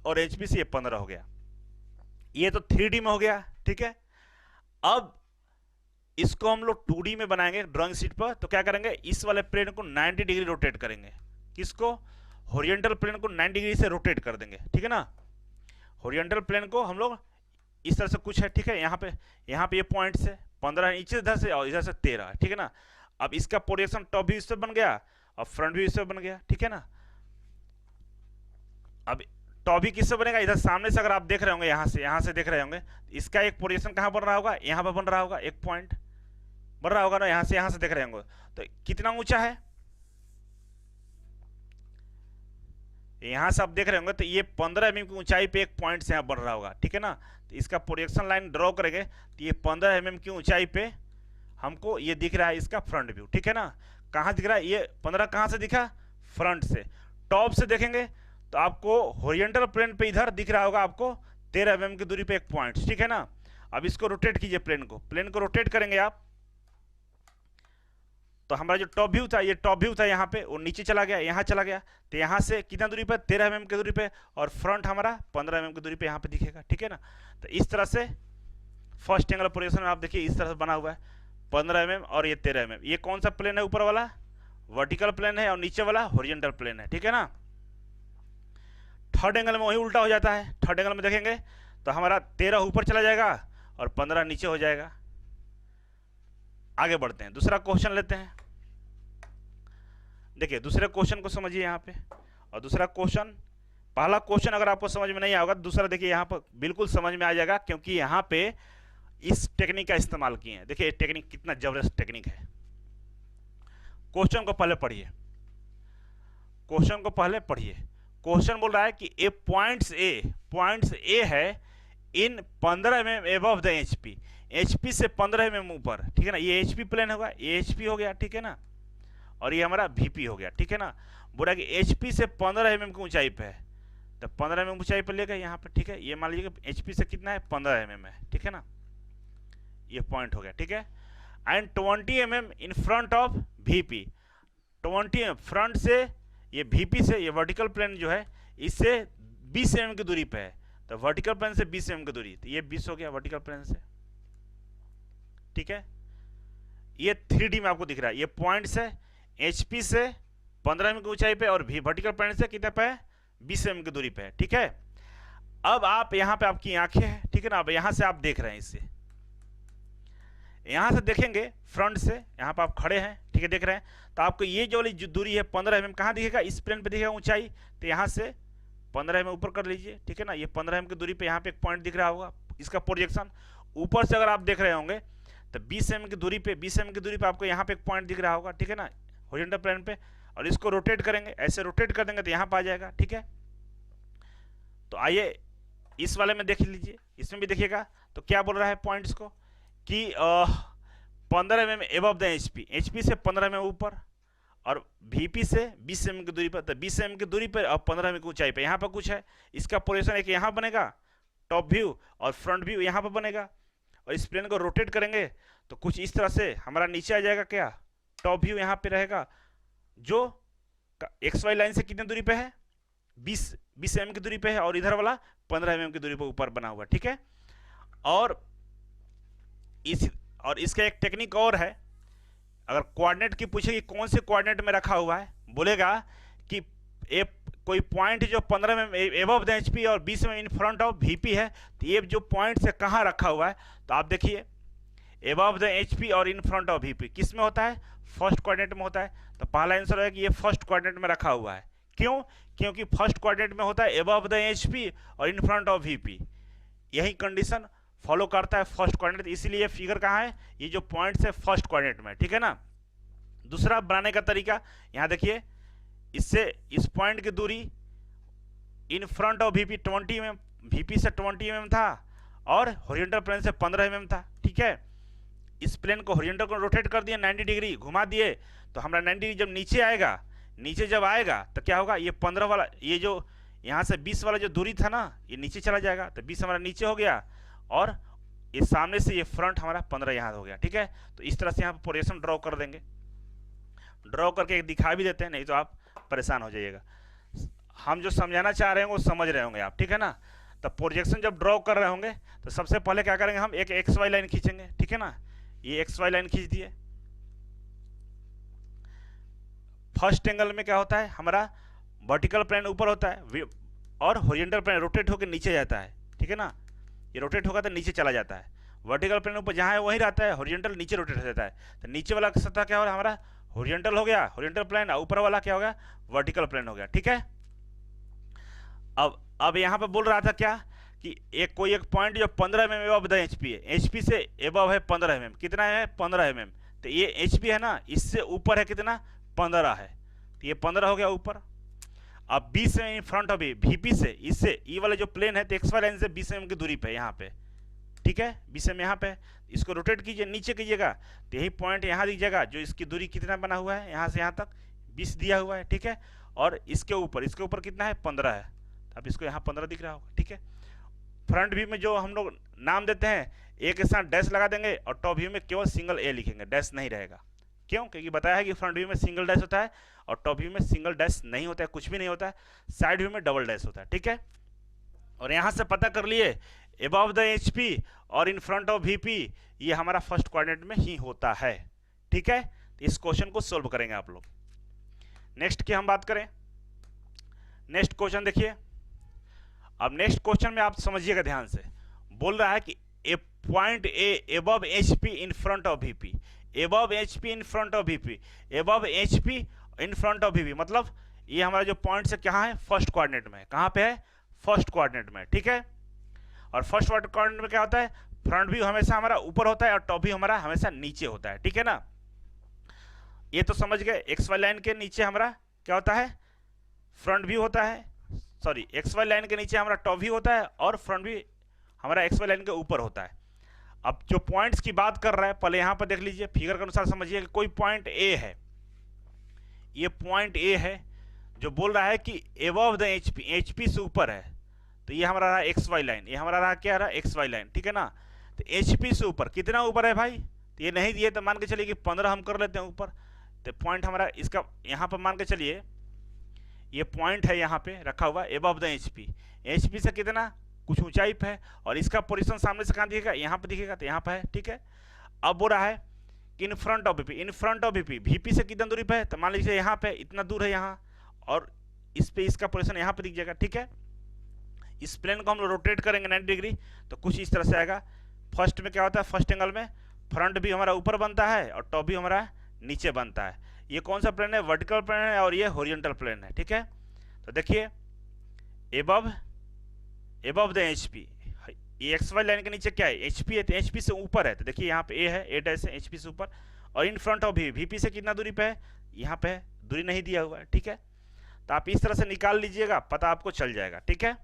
और एचपी से ये 15 हो गया। ये तो 3D में हो गया, ठीक है। अब इसको हम लोग 2D में बनाएंगे ड्राइंग शीट पर, तो क्या करेंगे, इस वाले प्लेन को 90 डिग्री रोटेट करेंगे। किसको, हॉरिजॉन्टल प्लेन को 90 डिग्री से रोटेट कर देंगे, ठीक है ना। हॉरिजॉन्टल प्लेन को हम लोग इस तरह से कुछ है, ठीक है। यहाँ पे ये पॉइंट्स है, 15 नीचे इधर से और इधर से 13, ठीक है ना। अब इसका प्रोजेक्शन टॉप व्यू इससे बन गया और फ्रंट व्यू इससे बन गया, ठीक है ना। अब टॉप व्यू किससे बनेगा, इधर सामने से अगर आप देख रहे होंगे, यहाँ से देख रहे होंगे, इसका एक प्रोजेक्शन कहाँ बन रहा होगा, यहाँ पर बन रहा होगा, एक पॉइंट बन रहा होगा ना, यहाँ से देख रहे होंगे। तो कितना ऊंचा है, यहाँ से आप देख रहे होंगे, तो ये 15 mm की ऊंचाई पे एक पॉइंट से यहाँ बन रहा होगा, ठीक है ना। तो इसका प्रोजेक्शन लाइन ड्रॉ करेंगे तो ये 15 mm की ऊंचाई पे हमको ये दिख रहा है इसका फ्रंट व्यू, ठीक है ना। कहाँ दिख रहा है, ये 15 कहाँ से दिखा, फ्रंट से। टॉप से देखेंगे तो आपको हॉरिजॉन्टल प्लेन पे इधर दिख रहा होगा आपको 13 mm की दूरी पे एक पॉइंट, ठीक है ना। अब इसको रोटेट कीजिए, प्लेन को रोटेट करेंगे आप, तो हमारा जो टॉप व्यू था, ये टॉप व्यू था, यहाँ पे वो नीचे चला गया, यहाँ चला गया, तो यहाँ से कितना दूरी पे, 13 mm की दूरी पे, और फ्रंट हमारा 15 mm की दूरी पे यहाँ पे दिखेगा, ठीक है ना। तो इस तरह से फर्स्ट एंगल प्रोजेक्शन में आप देखिए इस तरह से बना हुआ है, 15 mm और ये 13 mm। ये कौन सा प्लेन है, ऊपर वाला वर्टिकल प्लेन है और नीचे वाला हॉरिजॉन्टल प्लेन है, ठीक है ना। थर्ड एंगल में वही उल्टा हो जाता है। थर्ड एंगल में देखेंगे तो हमारा 13 ऊपर चला जाएगा और 15 नीचे हो जाएगा। आगे बढ़ते हैं, दूसरा क्वेश्चन लेते हैं। देखिए दूसरे क्वेश्चन को समझिए यहाँ पे, और दूसरा क्वेश्चन, पहला क्वेश्चन अगर आपको समझ में नहीं आएगा, दूसरा देखिए यहाँ पर बिल्कुल समझ में आ जाएगा, क्योंकि यहाँ पे इस टेक्निक का इस्तेमाल किए हैं। देखिए ये टेक्निक कितना जबरदस्त टेक्निक है। क्वेश्चन को पहले पढ़िए, क्वेश्चन बोल रहा है कि ए पॉइंट्स ए है इन 15 mm above the HP, HP से 15 mm ऊपर, ठीक है ना। ये एचपी प्लेन होगा, ये एचपी हो गया, ठीक है ना, और ये हमारा वीपी हो गया, ठीक है ना। बोला कि एचपी से 15 mm की ऊंचाई पे है, तो 15 mm ऊंचाई पे लेगा यहाँ पे, ठीक है। ये मान लीजिए कि एचपी से कितना है, 15 mm है, ठीक है ना, ये पॉइंट हो गया, ठीक है। And 20 mm in front of VP, 20 mm front से, ये वीपी से, ये वर्टिकल प्लेन जो है इससे 20 mm की दूरी पे है, तो वर्टिकल प्लेन से 20 mm की दूरी, तो ये 20 हो गया वर्टिकल प्लेन से, ठीक है। ये 3D में आपको दिख रहा है, ये पॉइंट्स है, एचपी से 15 mm की ऊंचाई पे और वर्टिकल प्लेन से कितने पे है, 20 mm की दूरी पे है, ठीक है। अब आप यहाँ पे आपकी आंखें हैं, ठीक है ना, अब यहाँ से आप देख रहे हैं, इससे यहाँ से देखेंगे फ्रंट से, यहाँ पे आप खड़े हैं, ठीक है, देख रहे हैं, तो आपको ये जो वाली दूरी है 15 mm कहाँ दिखेगा, इस प्लेन पे दिखेगा ऊंचाई, तो यहाँ से 15 mm ऊपर कर लीजिए, ठीक है ना। ये 15 mm की दूरी पे यहाँ पे एक पॉइंट दिख रहा होगा, इसका प्रोजेक्शन ऊपर से अगर आप देख रहे होंगे तो 20 mm की दूरी पे, 20 mm की दूरी पे आपको यहाँ पे एक पॉइंट दिख रहा होगा, ठीक है ना, हॉरिजॉन्टल प्लेन पे। और इसको रोटेट करेंगे, ऐसे रोटेट कर देंगे तो यहाँ पे आ जाएगा, ठीक है। तो आइए इस वाले में देख लीजिए, इसमें भी देखिएगा, तो क्या बोल रहा है पॉइंट्स को कि 15 mm above the HP, HP से 15 mm ऊपर, और वीपी से 20 mm की दूरी पर, तो 20 mm की दूरी पर और 15 mm की ऊंचाई पे यहाँ पर कुछ है। इसका पोजीशन एक यहाँ बनेगा टॉप व्यू, और फ्रंट व्यू यहाँ पर बनेगा, और इस प्लेन को रोटेट करेंगे तो कुछ इस तरह से हमारा नीचे आ जाएगा, क्या, टॉप व्यू यहाँ पे रहेगा, जो एक्स वाई लाइन से कितनी दूरी पे है, 20 mm की दूरी पे है, और इधर वाला 15 mm की दूरी पे ऊपर बना हुआ, ठीक है। और इसका एक टेक्निक और है, अगर कोऑर्डिनेट की पूछे कि कौन से कोऑर्डिनेट में रखा हुआ है, बोलेगा कि कोई पॉइंट जो 15 mm एबव द एचपी और 20 mm in front of VP है, तो ये जो पॉइंट से कहाँ रखा हुआ है, तो आप देखिए एबव द एचपी और इन फ्रंट ऑफ वीपी किस में होता है, फर्स्ट कोऑर्डिनेट में होता है। तो पहला आंसर है कि ये फर्स्ट कोऑर्डिनेट में रखा हुआ है। क्यों, क्योंकि फर्स्ट कोऑर्डिनेट में होता है एबव द एचपी और इन फ्रंट ऑफ वीपी, यही कंडीशन फॉलो करता है फर्स्ट कोऑर्डिनेट, इसीलिए फिगर कहाँ है, ये जो पॉइंट्स है फर्स्ट कोऑर्डिनेट में, ठीक है ना। दूसरा बनाने का तरीका, यहाँ देखिए, इससे इस पॉइंट की दूरी इन front of VP 20 mm, VP से 20 mm था और हॉरिजॉन्टल प्लेन से 15 mm था, ठीक है। इस प्लेन को हॉरिजॉन्टल को रोटेट कर दिए 90 डिग्री घुमा दिए, तो हमारा 90 डिग्री जब नीचे आएगा, नीचे जब आएगा तो क्या होगा, ये 15 वाला, ये जो यहाँ से 20 वाला जो दूरी था ना, ये नीचे चला जाएगा, तो 20 हमारा नीचे हो गया, और ये सामने से ये फ्रंट हमारा 15 यहाँ हो गया। ठीक है, तो इस तरह से यहाँ पर प्रोजेक्शन ड्रॉ कर देंगे, ड्रॉ करके दिखा भी देते हैं, नहीं तो आप परेशान हो जाइएगा। हम जो समझाना चाह रहे हैं वो समझ रहे होंगे आप, ठीक है ना। तो प्रोजेक्शन जब ड्रॉ कर रहे होंगे तो सबसे पहले क्या करेंगे, हम एक एक्स वाई लाइन खींचेंगे, ठीक है ना। ये एक्स वाई लाइन खींच दिए। फर्स्ट एंगल में क्या होता है, हमारा वर्टिकल प्लेन ऊपर होता है और हॉरिजॉन्टल प्लेन रोटेट होकर नीचे जाता है, ठीक है ना। ये रोटेट होगा तो नीचे चला जाता है, वर्टिकल प्लेन ऊपर जहाँ है वहीं रहता है, हॉरिजॉन्टल नीचे रोटेट हो जाता है। तो नीचे वाला सतह क्या हो रहा है, हमारा हॉरिजॉन्टल हो गया, हॉरिजॉन्टल प्लेन, ऊपर वाला क्या हो गया, वर्टिकल प्लेन हो गया। ठीक है, अब यहाँ पे बोल रहा था क्या कि एक कोई एक पॉइंट जो 15 mm एबव द एचपी है, एचपी से एबव है 15 mm, कितना है 15 mm, तो ये एचपी है ना, इससे ऊपर है कितना 15 है, तो ये 15 हो गया ऊपर। अब 20 mm in front of VP से, इससे ये वाला जो प्लेन है तो एक्स वाई लाइन से 20 mm की दूरी पे यहाँ पे, ठीक है 20 mm यहाँ पे, इसको रोटेट कीजिए नीचे कीजिएगा, तो यही पॉइंट यहाँ दीजिएगा, जो इसकी दूरी कितना बना हुआ है, यहाँ से यहाँ तक 20 दिया हुआ है, ठीक है। और इसके ऊपर कितना है 15 है, अब इसको यहाँ 15 दिख रहा होगा, ठीक है। फ्रंट व्यू में जो हम लोग नाम देते हैं, ए के साथ डैश लगा देंगे, और टॉप व्यू में केवल सिंगल ए लिखेंगे, डैश नहीं रहेगा। क्यों, क्योंकि बताया है कि फ्रंट व्यू में सिंगल डैश होता है और टॉप व्यू में सिंगल डैश नहीं होता है, कुछ भी नहीं होता है, साइड व्यू में डबल डैश होता है, ठीक है। और यहाँ से पता कर लिए एबव द एचपी और इन फ्रंट ऑफ वीपी, ये हमारा फर्स्ट कोऑर्डिनेट में ही होता है, ठीक है। तो इस क्वेश्चन को सोल्व करेंगे आप लोग। नेक्स्ट की हम बात करें, नेक्स्ट क्वेश्चन देखिए। अब नेक्स्ट क्वेश्चन में आप समझिएगा ध्यान से, बोल रहा है कि a point A above HP in front of VP, above HP in front of VP, above HP in front of VP, मतलब ये हमारा जो पॉइंट से कहाँ है, फर्स्ट कोऑर्डिनेट में, कहाँ पे है, फर्स्ट कोऑर्डिनेट में, ठीक है। और फर्स्ट कोऑर्डिनेट में क्या होता है, फ्रंट व्यू हमेशा हमारा ऊपर होता है और टॉप व्यू हमारा हमेशा नीचे होता है, ठीक है ना। ये तो समझ गए, एक्स वाई लाइन के नीचे हमारा क्या होता है, फ्रंट व्यू होता है, सॉरी एक्स वाई लाइन के नीचे हमारा टॉप व्यू होता है और फ्रंट व्यू हमारा एक्स वाई लाइन के ऊपर होता है। अब जो पॉइंट्स की बात कर रहा है, पहले यहाँ पर देख लीजिए, फिगर के अनुसार समझिए कि कोई पॉइंट ए है, ये पॉइंट ए है जो बोल रहा है कि एबव द एचपी, एचपी से ऊपर है, तो ये हमारा रहा एक्स वाई लाइन, ये हमारा रहा क्या रहा, एक्स वाई लाइन, ठीक है ना। तो एचपी से ऊपर कितना ऊपर है भाई, तो ये नहीं दिए तो मान के चलिए कि 15 हम कर लेते हैं ऊपर, तो पॉइंट हमारा इसका यहाँ पर मान के चलिए ये पॉइंट है यहाँ पे रखा हुआ एबव द एचपी, एचपी से कितना कुछ ऊंचाई पे है, और इसका पोजीशन सामने से कहाँ दिखेगा, यहाँ पे दिखेगा, तो यहाँ पे है, ठीक है। अब बोल रहा है कि इन front of VP, in front of VP, VP से कितना दूरी पे है, तो मान लीजिए यहाँ पे इतना दूर है यहाँ, और इस पे इसका पोजीशन यहाँ पे दिख जाएगा, ठीक है। इस प्लेन को हम लोग रोटेट करेंगे 90 डिग्री, तो कुछ इस तरह से आएगा। फर्स्ट में क्या होता है, फर्स्ट एंगल में फ्रंट भी हमारा ऊपर बनता है और टॉप भी हमारा नीचे बनता है। ये कौन सा प्लेन है, वर्टिकल प्लेन है, और ये हॉरिजॉन्टल प्लेन है, ठीक है। तो देखिए एबव द एचपी, ये एक्स वाई लाइन के नीचे क्या है, एचपी है, तो एचपी से ऊपर है, तो देखिए यहाँ पे ए है, ए डैश है, एचपी से ऊपर, और इन फ्रंट ऑफ वीपी से कितना दूरी पे है, यहाँ पे है, दूरी नहीं दिया हुआ है, ठीक है। तो आप इस तरह से निकाल लीजिएगा, पता आपको चल जाएगा, ठीक है।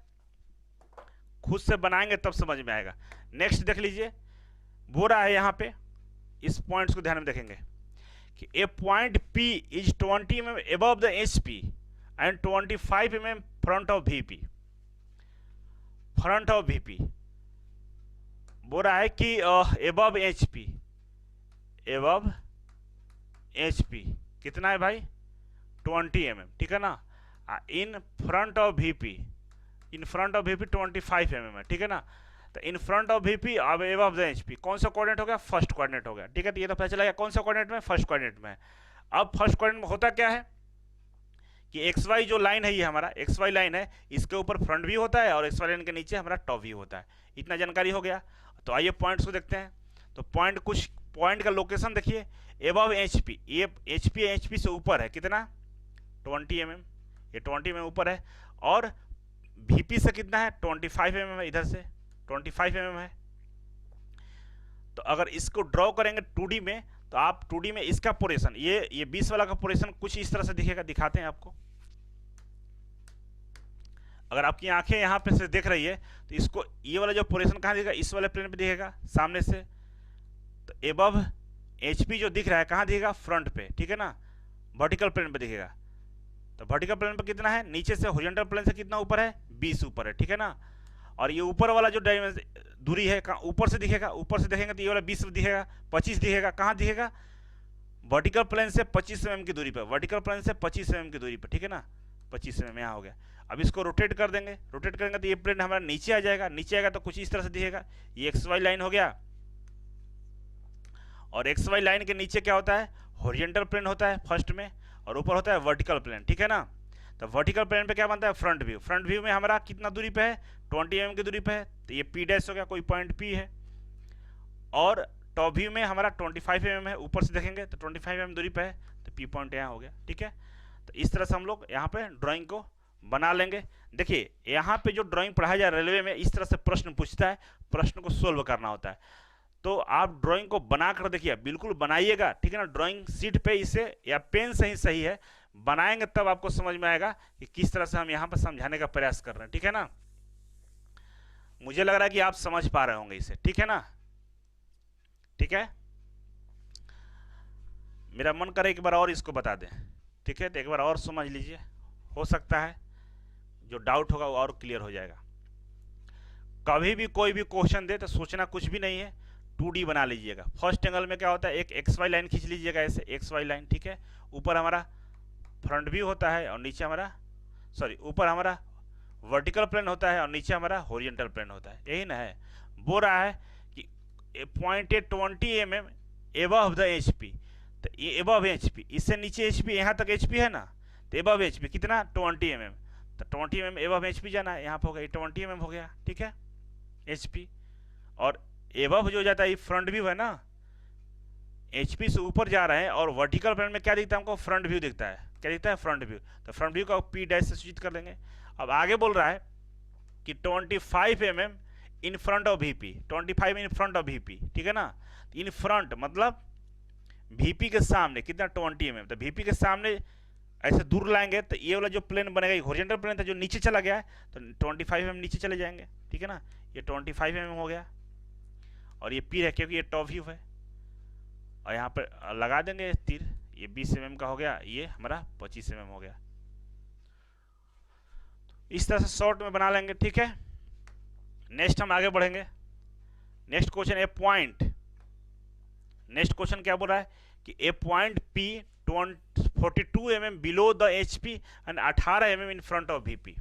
खुद से बनाएंगे तब समझ में आएगा। नेक्स्ट देख लीजिए, बोल रहा है यहाँ पे, इस पॉइंट्स को ध्यान में देखेंगे कि a point P is 20 mm above the HP and 25 mm front of VP, front of VP बोल रहा है कि एबव HP, एबव HP कितना है भाई 20 mm, ठीक है ना। इन front of VP, in front of VP 25 mm है, ठीक है ना। तो इन फ्रंट ऑफ VP अब एबव द एचपी, कौन सा कोऑर्डिनेट हो गया, फर्स्ट कोऑर्डिनेट हो गया, ठीक है। तो ये तो पता चला गया कौन सा कोऑर्डिनेट में, फर्स्ट कोऑर्डिनेट में। अब फर्स्ट कोऑर्डिनेट में होता क्या है कि एक्स वाई जो लाइन है, ये हमारा एक्स वाई लाइन है, इसके ऊपर फ्रंट व्यू होता है और एक्स वाई लाइन के नीचे हमारा टॉप व्यू होता है। इतना जानकारी हो गया। तो आइए पॉइंट्स को देखते हैं। तो पॉइंट, कुछ पॉइंट का लोकेशन देखिए, एबव एचपी, ये एचपी से ऊपर है कितना 20 mm, ये 20 mm ऊपर है, और VP से कितना है 25 mm है, इधर से 25 mm है। तो अगर इसको ड्रॉ करेंगे 2D में, तो आप 2D में इसका पोजीशन, ये 20 वाला का पोजीशन कुछ इस तरह से दिखेगा, दिखाते हैं आपको। अगर आपकी आंखें यहाँ पे से देख रही है तो इसको, ये वाला जो पोजीशन कहाँ दिखेगा, इस वाले प्लेन पे दिखेगा, सामने से तो एबव HP जो दिख रहा है कहाँ दिखेगा, फ्रंट पे, ठीक है ना, वर्टिकल प्लेन पे दिखेगा। तो वर्टिकल प्लेन पे कितना है, नीचे से हॉरिजॉन्टल प्लेन से कितना ऊपर है, 20 ऊपर है, ठीक है ना। और ये ऊपर वाला जो दूरी है कहाँ, ऊपर से दिखेगा, ऊपर से देखेंगे तो ये वाला 20 दिखेगा, 25 दिखेगा, कहाँ दिखेगा, वर्टिकल प्लेन से 25 mm की दूरी पर, वर्टिकल प्लेन से 25 mm की दूरी पर, ठीक है ना, 25 mm यहाँ हो गया। अब इसको रोटेट कर देंगे, रोटेट करेंगे तो ये प्लेन हमारा नीचे आ जाएगा, नीचे आएगा तो कुछ इस तरह से दिखेगा, ये XY लाइन हो गया। और XY लाइन के नीचे क्या होता है, हॉरिजॉन्टल प्लेन होता है फर्स्ट में, और ऊपर होता है वर्टिकल प्लेन, ठीक है ना। तो वर्टिकल प्लेन पे क्या बनता है, फ्रंट व्यू। फ्रंट व्यू में हमारा कितना दूरी पे है, 20 mm की दूरी पे है, तो ये P डैश हो गया, कोई पॉइंट P है। और टॉप व्यू में हमारा 25 mm है, ऊपर से देखेंगे तो 25 mm दूरी पे है, तो P पॉइंट यहाँ हो गया, ठीक है। तो इस तरह से हम लोग यहाँ पे ड्राइंग को बना लेंगे। देखिए यहाँ पे जो ड्राइंग पढ़ाया जाए रेलवे में, इस तरह से प्रश्न पूछता है, प्रश्न को सोल्व करना होता है। तो आप ड्राइंग को बना कर देखिए, बिल्कुल बनाइएगा, ठीक है ना। ड्राइंग शीट पे इसे या पेन से ही सही है, बनाएंगे तब आपको समझ में आएगा कि किस तरह से हम यहाँ पर समझाने का प्रयास कर रहे हैं, ठीक है ना। मुझे लग रहा है कि आप समझ पा रहे होंगे इसे, ठीक है ना, ठीक है। मेरा मन करे एक बार और इसको बता दें, ठीक है, तो एक बार और समझ लीजिए, हो सकता है जो डाउट होगा वो और क्लियर हो जाएगा। कभी भी कोई भी क्वेश्चन दे तो सोचना कुछ भी नहीं है, 2D बना लीजिएगा। फर्स्ट एंगल में क्या होता है, एक XY लाइन खींच लीजिएगा, ऐसे XY लाइन, ठीक है। ऊपर हमारा फ्रंट व्यू होता है और नीचे हमारा, सॉरी, ऊपर हमारा वर्टिकल प्लेन होता है और नीचे हमारा हॉरिजॉन्टल प्लेन होता है, यही ना है। बोल रहा है कि point 20 mm above the HP, तो ये एबव HP, इससे नीचे HP, यहाँ तक HP है ना, तो एबव HP कितना, 20 mm, तो 20 mm एबव HP जाना है, यहाँ पर हो गया 20 mm हो गया, ठीक है, HP। और एबव जो जाता है फ्रंट व्यू है ना, HP से ऊपर जा रहे हैं, और वर्टिकल प्लेन में क्या दिखता है हमको, फ्रंट व्यू दिखता है, क्या दिखता है, फ्रंट व्यू। तो फ्रंट व्यू का P डैश से सूचित कर लेंगे। अब आगे बोल रहा है कि 25 mm in front of VP, 25 in front of VP, ठीक है ना। इन फ्रंट मतलब VP के सामने कितना, 20 mm, तो VP के सामने ऐसे दूर लाएंगे तो ये वाला जो प्लेन बनेगा, हॉरिजॉन्टल प्लेन था जो नीचे चला गया है, तो 25 mm नीचे चले जाएंगे, ठीक है ना। ये 25 mm हो गया, और ये P है क्योंकि ये टॉप व्यू है, और यहाँ पर लगा देंगे तीर, ये 20 mm का हो गया, ये हमारा 25 mm हो गया। इस तरह से शॉर्ट में बना लेंगे, ठीक है। नेक्स्ट हम आगे बढ़ेंगे। Next question, a point, next question क्या बोल रहा है कि a point P 42 mm below the HP and 18 mm in front of VP।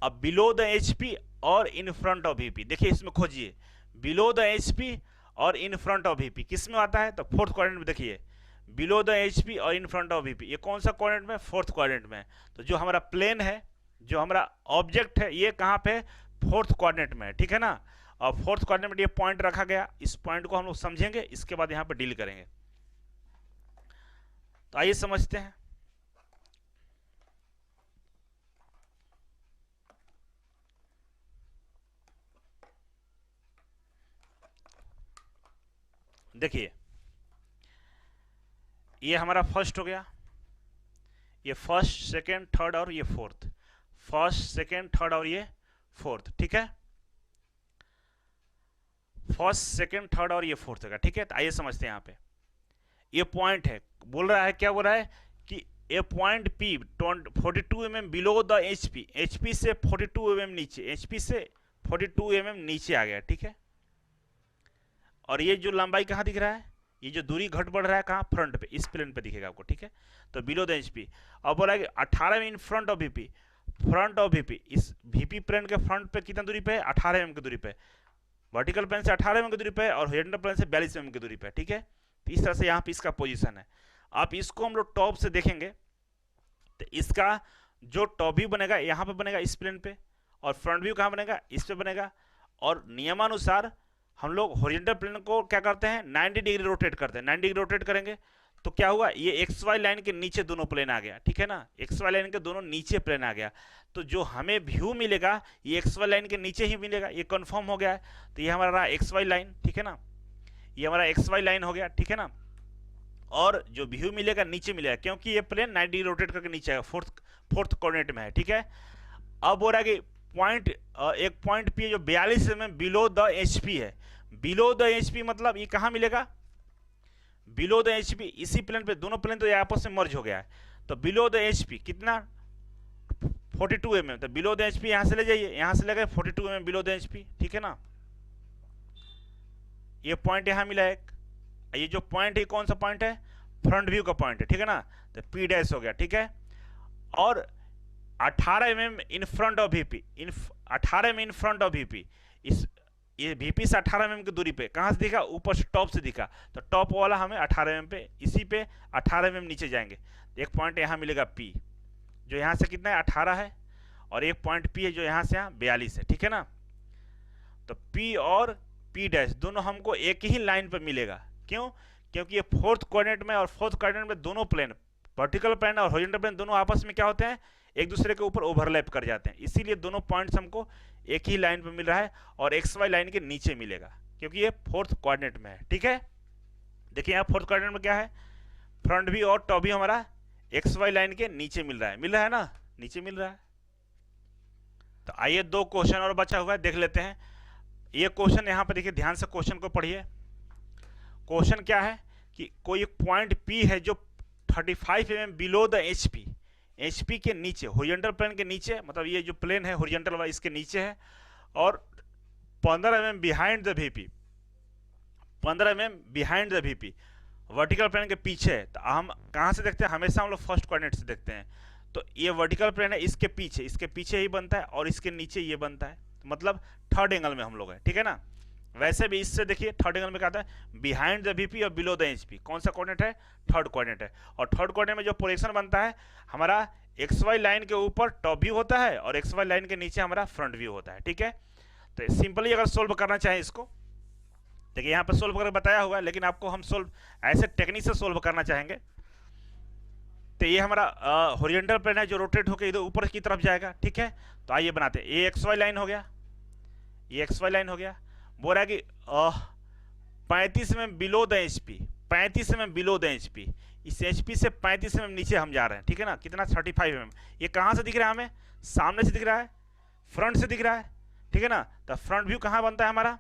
अब बिलो द HP और इन फ्रंट ऑफ VP, देखिए इसमें खोजिए, बिलो द HP और इन फ्रंट ऑफ VP किस में आता है, तो फोर्थ क्वाड्रेंट में। देखिए बिलो द HP और इन फ्रंट ऑफ VP, ये कौन सा क्वाड्रेंट में, फोर्थ क्वाड्रेंट में। तो जो हमारा प्लेन है, जो हमारा ऑब्जेक्ट है, ये कहाँ पे, फोर्थ क्वाड्रेंट में है, ठीक है ना। और फोर्थ क्वाड्रेंट में ये पॉइंट रखा गया, इस पॉइंट को हम लोग समझेंगे, इसके बाद यहाँ पे डील करेंगे। तो आइए समझते हैं। देखिए ये हमारा फर्स्ट हो गया, ये फर्स्ट, सेकेंड, थर्ड और ये फोर्थ, फर्स्ट, सेकेंड, थर्ड और ये फोर्थ, ठीक है, फर्स्ट, सेकेंड, थर्ड और ये फोर्थ होगा, ठीक है। तो आइए समझते हैं। यहाँ पे ये पॉइंट है, बोल रहा है, क्या बोल रहा है कि a point P 42 mm below the HP, HP से 42 mm नीचे, HP से 42 mm नीचे आ गया, ठीक है। और ये जो लंबाई कहाँ दिख रहा है, ये जो दूरी घट बढ़ रहा है कहाँ, फ्रंट पे, इस प्लेन पे दिखेगा आपको, ठीक है। तो बिलो द HP। अब बोला कि 18 इन front of VP, front of VP, इस VP प्लेन के फ्रंट पे कितना दूरी पे है, 18 mm की दूरी पे, वर्टिकल प्लेन से 18 mm की दूरी पे और हॉरिजॉन्टल प्लेन से 42 mm की दूरी पे, ठीक है। तो इस तरह से यहाँ पे इसका पोजीशन है। आप इसको हम लोग टॉप से देखेंगे तो इसका जो टॉप व्यू बनेगा यहाँ पे बनेगा, इस प्लेन पे, और फ्रंट व्यू कहाँ बनेगा, इस पे बनेगा। और नियमानुसार हम लोग हॉरिजॉन्टल प्लेन को क्या करते हैं, 90 डिग्री रोटेट करते हैं। 90 डिग्री रोटेट करेंगे तो क्या हुआ, ये XY लाइन के नीचे दोनों प्लेन आ गया, ठीक है ना, XY लाइन के दोनों नीचे प्लेन आ गया। तो जो हमें व्यू मिलेगा ये XY लाइन के नीचे ही मिलेगा, ये कंफर्म हो गया है। तो ये हमारा XY लाइन, ठीक है ना, ये हमारा XY लाइन हो गया, ठीक है ना। और जो व्यू मिलेगा नीचे मिलेगा, क्योंकि ये प्लेन 90 डिग्री रोटेट करके नीचे आएगा, फोर्थ कोऑर्डिनेट में है, ठीक है। अब हो रहा है कि पॉइंट, एक पॉइंट P जो 42 mm बिलो द HP है, बिलो द एचपी मतलब ये कहाँ मिलेगा, बिलो द एचपी इसी प्लेन पे, दोनों प्लेन तो ये आपस में मर्ज हो गया है, तो बिलो द एचपी कितना 42 mm, तो बिलो द एचपी यहां से ले जाइए, यहां से लगे 42 mm बिलो द एचपी, ठीक है ना। ये पॉइंट यहां मिला एक, ये जो पॉइंट है कौन सा पॉइंट है, फ्रंट व्यू का पॉइंट है, ठीक है ना, तो पी डैश हो गया, ठीक है। और 18 mm in front of VP, 18 mm in front of VP, इस ये वीपी से 18 mm की दूरी पे, कहां से दिखा, ऊपर से टॉप से दिखा, तो टॉप वाला हमें 18 mm पे, इसी पे 18 mm नीचे जाएंगे, एक पॉइंट यहां मिलेगा पी, जो यहां से कितना है 18 है, और एक पॉइंट पी है जो यहां से यहाँ 42 है, ठीक है ना। तो पी और पी डैश दोनों हमको एक ही लाइन पर मिलेगा, क्यों, क्योंकि ये फोर्थ कोऑर्डिनेट में और फोर्थ कोऑर्डिनेट में दोनों प्लेन, वर्टिकल प्लेन और हॉरिजॉन्टल प्लेन दोनों आपस में क्या होते हैं, एक दूसरे के ऊपर ओवरलैप कर जाते हैं, इसीलिए दोनों पॉइंट्स हमको एक ही लाइन पर मिल रहा है और एक्स वाई लाइन के नीचे मिलेगा, क्योंकि ये फोर्थ कोऑर्डिनेट में है, ठीक है। देखिए यहाँ फोर्थ कोऑर्डिनेट में क्या है, फ्रंट व्यू और टॉप व्यू हमारा एक्स वाई लाइन के नीचे मिल रहा है ना, नीचे मिल रहा है। तो आइए दो क्वेश्चन और बचा हुआ है, देख लेते हैं। ये क्वेश्चन यहाँ पर देखिए, ध्यान से क्वेश्चन को पढ़िए। क्वेश्चन क्या है कि कोई एक पॉइंट P है जो 35 mm below the HP, HP के नीचे, हॉरिजॉन्टल प्लेन के नीचे, मतलब ये जो प्लेन है हॉरिजॉन्टल वाला इसके नीचे है, और 15 mm behind the VP, 15 mm behind the VP, vertical plane के पीछे है। तो हम कहाँ से देखते हैं, हमेशा हम लोग फर्स्ट कोऑर्डिनेट से देखते हैं, तो ये वर्टिकल प्लेन है, इसके पीछे ही बनता है और इसके नीचे ये बनता है, तो मतलब थर्ड एंगल में हम लोग हैं, ठीक है ना। वैसे भी इससे देखिए थर्ड एंगल में क्या आता है, बिहाइंड द वीपी और बिलो द एचपी, कौन सा कोऑर्डिनेट है, थर्ड कोऑर्डिनेट है। और थर्ड कोऑर्डिनेट में जो प्रोजेक्शन बनता है हमारा, एक्स वाई लाइन के ऊपर टॉप व्यू होता है और एक्स वाई लाइन के नीचे हमारा फ्रंट व्यू होता है, ठीक है। तो सिंपली अगर सोल्व करना चाहें इसको, देखिए यहाँ पर सोल्व करके बताया हुआ है, लेकिन आपको हम सोल्व ऐसे टेक्निक से सोल्व करना चाहेंगे। तो ये हमारा हॉरिजॉन्टल प्लेन है जो रोटेट होकर इधर ऊपर की तरफ जाएगा, ठीक है। तो आइए बनाते हैं, ये एक्स वाई लाइन हो गया, ये एक्स वाई लाइन हो गया, बोल रहा है कि 35 mm below the HP, 35 mm below the HP, इस एचपी से 35 mm नीचे हम जा रहे हैं, ठीक है ना, कितना 35 mm। ये कहाँ से दिख रहा है हमें, सामने से दिख रहा है, फ्रंट से दिख रहा है, ठीक है ना। तो फ्रंट व्यू कहाँ बनता है हमारा,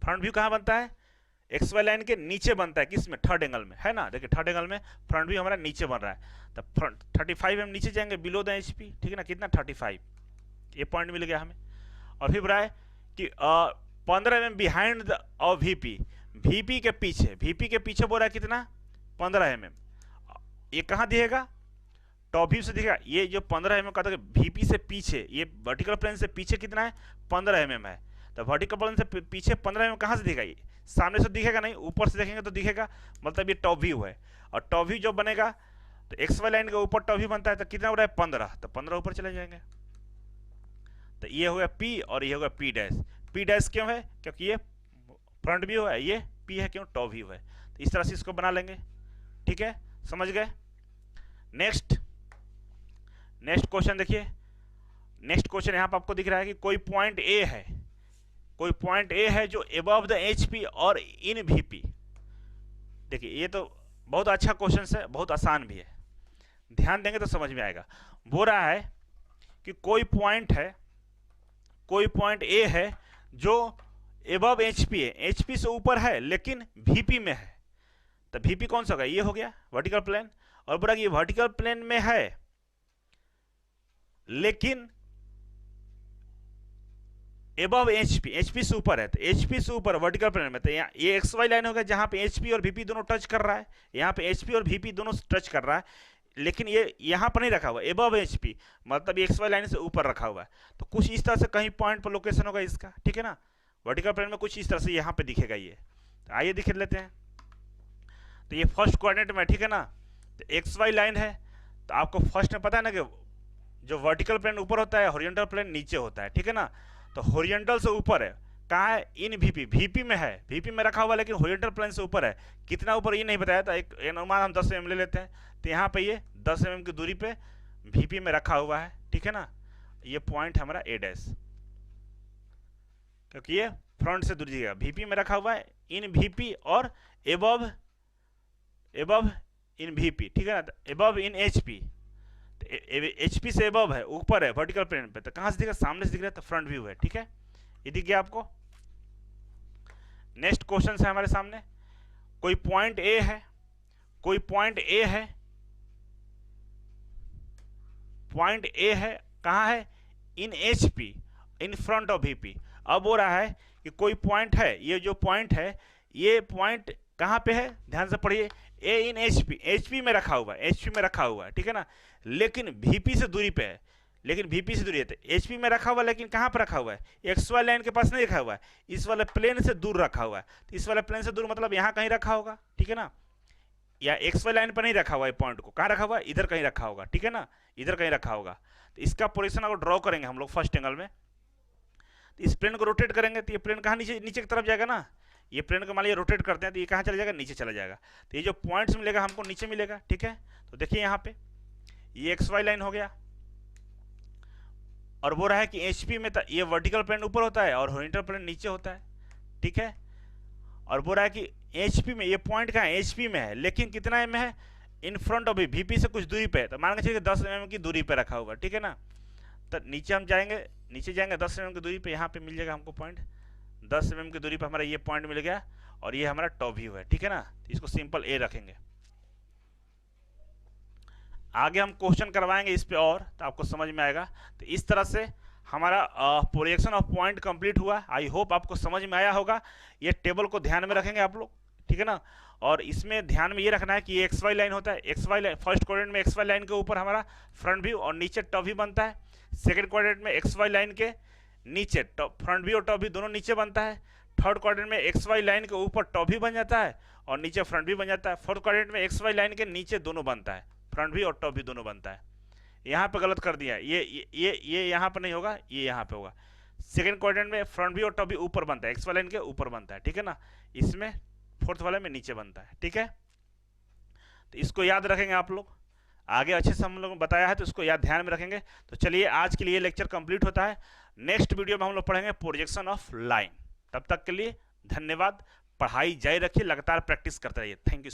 फ्रंट व्यू कहाँ बनता है, एक्स वाई लाइन के नीचे बनता है, किस में, थर्ड एंगल में, है ना। देखिए थर्ड एंगल में फ्रंट व्यू हमारा नीचे बन रहा है, तो फ्रंट 35 mm नीचे जाएंगे बिलो द एचपी, ठीक है ना, कितना 35, ये पॉइंट मिल गया हमें। और फिर बोला है कि 15 mm behind the of VP, VP के पीछे, वीपी के पीछे बोल रहा है कितना 15 mm, ये कहाँ दिखेगा, टॉप व्यू से दिखेगा। ये जो 15 mm का था, वीपी से पीछे, ये वर्टिकल प्लेन से पीछे कितना है 15 mm है, तो वर्टिकल प्लेन से पीछे 15 mm कहाँ से दिखेगा, ये सामने से दिखेगा नहीं, ऊपर से देखेंगे तो दिखेगा, मतलब ये टॉप व्यू है। और टॉप व्यू जब बनेगा तो एक्स वाई लाइन के ऊपर टॉप व्यू बनता है, तो कितना हो रहा है 15, तो 15 ऊपर चले जाएंगे। तो ये हो गया P और ये हो गया P डैश। P डैश क्यों है, क्योंकि ये फ्रंट व्यू है, ये P है क्यों, टॉप व्यू है। तो इस तरह से इसको बना लेंगे, ठीक है, समझ गए। नेक्स्ट क्वेश्चन देखिए, नेक्स्ट क्वेश्चन यहाँ पर आपको दिख रहा है कि कोई पॉइंट A है, कोई पॉइंट A है जो एबव द HP और इन VP। देखिए ये तो बहुत अच्छा क्वेश्चन है, बहुत आसान भी है, ध्यान देंगे तो समझ में आएगा। बोल रहा है कि कोई पॉइंट है, कोई पॉइंट A है जो एबव HP है, HP से ऊपर है लेकिन VP में है। तो VP कौन सा होगा, ये हो गया वर्टिकल प्लेन, और बोला कि ये वर्टिकल प्लेन में है लेकिन एबव HP, HP से ऊपर है, तो HP से ऊपर वर्टिकल प्लेन में, तो यहाँ ये एक्स वाई लाइन होगा जहां पे HP और VP दोनों टच कर रहा है, यहाँ पे HP और VP दोनों टच कर रहा है, लेकिन ये यहाँ पर नहीं रखा हुआ एबव HP, मतलब एक्स वाई लाइन से ऊपर रखा हुआ है। तो कुछ इस तरह से कहीं पॉइंट पर लोकेशन होगा इसका, ठीक है ना, वर्टिकल प्लेन में कुछ इस तरह से यहाँ पे दिखेगा ये। तो आइए देख लेते हैं। तो ये फर्स्ट कोऑर्डिनेट में, ठीक है ना, तो एक्स वाई लाइन है, तो आपको फर्स्ट में पता है ना कि जो वर्टिकल प्लेन ऊपर होता है, हॉरिजॉन्टल प्लेन नीचे होता है, ठीक है ना। तो हॉरिजॉन्टल से ऊपर है, कहाँ है, इन VP, VP में है, VP में रखा हुआ, लेकिन हॉरिजॉन्टल प्लेन से ऊपर है, कितना ऊपर ये नहीं बताया था, एक अनुमान हम 10 mm ले लेते हैं। तो यहाँ पे ये 10 mm की दूरी पे VP में रखा हुआ है, ठीक है ना। ये पॉइंट हमारा A डैश, क्योंकि ये फ्रंट से दूरी दिखेगा, VP में रखा हुआ है, इन VP और एबव इन VP, ठीक है ना, एबव इन HP, HP से एबव है, ऊपर है वर्टिकल प्लेन पे, तो कहां से दिखेगा, सामने से दिख रहा है, तो फ्रंट व्यू है, ठीक है, ये दिख गया आपको। नेक्स्ट क्वेश्चन है हमारे सामने, कोई पॉइंट ए है, कोई पॉइंट ए है, पॉइंट ए है, कहाँ है, इन H P, in front of VP. अब हो रहा है कि कोई पॉइंट है, ये जो पॉइंट है, ये पॉइंट कहाँ पे है, ध्यान से पढ़िए, ए इन एचपी, एचपी में रखा हुआ है, एचपी में रखा हुआ है, ठीक है ना, लेकिन वीपी से दूरी पे है, लेकिन वीपी से दूरी है, तो एचपी में रखा हुआ है, लेकिन कहाँ पर रखा हुआ है, एक्स वाई लाइन के पास नहीं रखा हुआ है, इस वाले प्लेन से दूर रखा हुआ है। तो इस वाले प्लेन से दूर मतलब यहाँ कहीं रखा होगा, ठीक है ना, या एक्स वाई लाइन पर नहीं रखा हुआ है, पॉइंट को कहाँ रखा हुआ है, इधर कहीं रखा होगा, ठीक है ना, इधर कहीं रखा होगा। तो इसका पोजीशन अगर ड्रॉ करेंगे हम लोग फर्स्ट एंगल में, तो इस प्लेन को रोटेट करेंगे तो ये प्लेन कहाँ, नीचे नीचे की तरफ जाएगा ना, ये प्लेन को मान लीजिए रोटेट करते हैं तो ये कहाँ चला जाएगा, नीचे चला जाएगा। तो ये जो पॉइंट्स मिलेगा हमको नीचे मिलेगा, ठीक है। तो देखिए यहाँ पे ये एक्स वाई लाइन हो गया, और वो रहा है कि एचपी में ये वर्टिकल प्लेन ऊपर होता है और हॉरिजॉन्टल प्लेन नीचे होता है, ठीक है। और वो रहा है कि एचपी में ये पॉइंट कहाँ है, एचपी में है, लेकिन कितना एम है, इन फ्रंट ऑफ वीपी से कुछ दूरी पे है, तो मान के चलिए 10 mm की दूरी पे रखा होगा, ठीक है ना। तो नीचे हम जाएंगे, नीचे जाएंगे 10 mm की दूरी पे, यहाँ पे मिल जाएगा हमको पॉइंट, 10 mm की दूरी पे हमारा ये पॉइंट मिल गया, और ये हमारा टॉप व्यू है, ठीक है ना। तो इसको सिंपल ए रखेंगे। आगे हम क्वेश्चन करवाएंगे इस पे और, तो आपको समझ में आएगा। तो इस तरह से हमारा प्रोजेक्शन ऑफ पॉइंट कंप्लीट हुआ। आई होप आपको समझ में आया होगा। ये टेबल को ध्यान में रखेंगे आप लोग, ठीक है ना। और इसमें ध्यान में ये रखना है कि ये एक्स वाई लाइन होता है, X Y line first quadrant में एक्स वाई लाइन के ऊपर हमारा फ्रंट व्यू और नीचे टॉप व्यू बनता है। सेकंड क्वाड्रेंट में एक्स वाई लाइन के नीचे फ्रंट व्यू और टॉप व्यू दोनों नीचे बनता है। थर्ड क्वाड्रेंट में एक्स वाई लाइन के ऊपर टॉप व्यू बन जाता है और नीचे फ्रंट व्यू बन जाता है। फोर्थ क्वाड्रेंट में एक्स वाई लाइन के नीचे दोनों बनता है, फ्रंट व्यू और टॉप व्यू दोनों बनता है। यहाँ पे गलत कर दिया है, ये यहाँ पर नहीं होगा, ये यहाँ पे होगा। सेकंड क्वाड्रेंट में फ्रंट व्यू और टॉप व्यू ऊपर बनता है, एक्स वाई लाइन के ऊपर बनता है, ठीक है ना। इसमें फोर्थ वाले में नीचे बनता है, ठीक है। तो इसको याद रखेंगे आप लोग, आगे अच्छे से हम लोगों ने बताया है तो इसको याद ध्यान में रखेंगे। तो चलिए आज के लिए लेक्चर कंप्लीट होता है। नेक्स्ट वीडियो में हम लोग पढ़ेंगे प्रोजेक्शन ऑफ लाइन। तब तक के लिए धन्यवाद। पढ़ाई जारी रखिए, लगातार प्रैक्टिस करते रहिए। Thank you.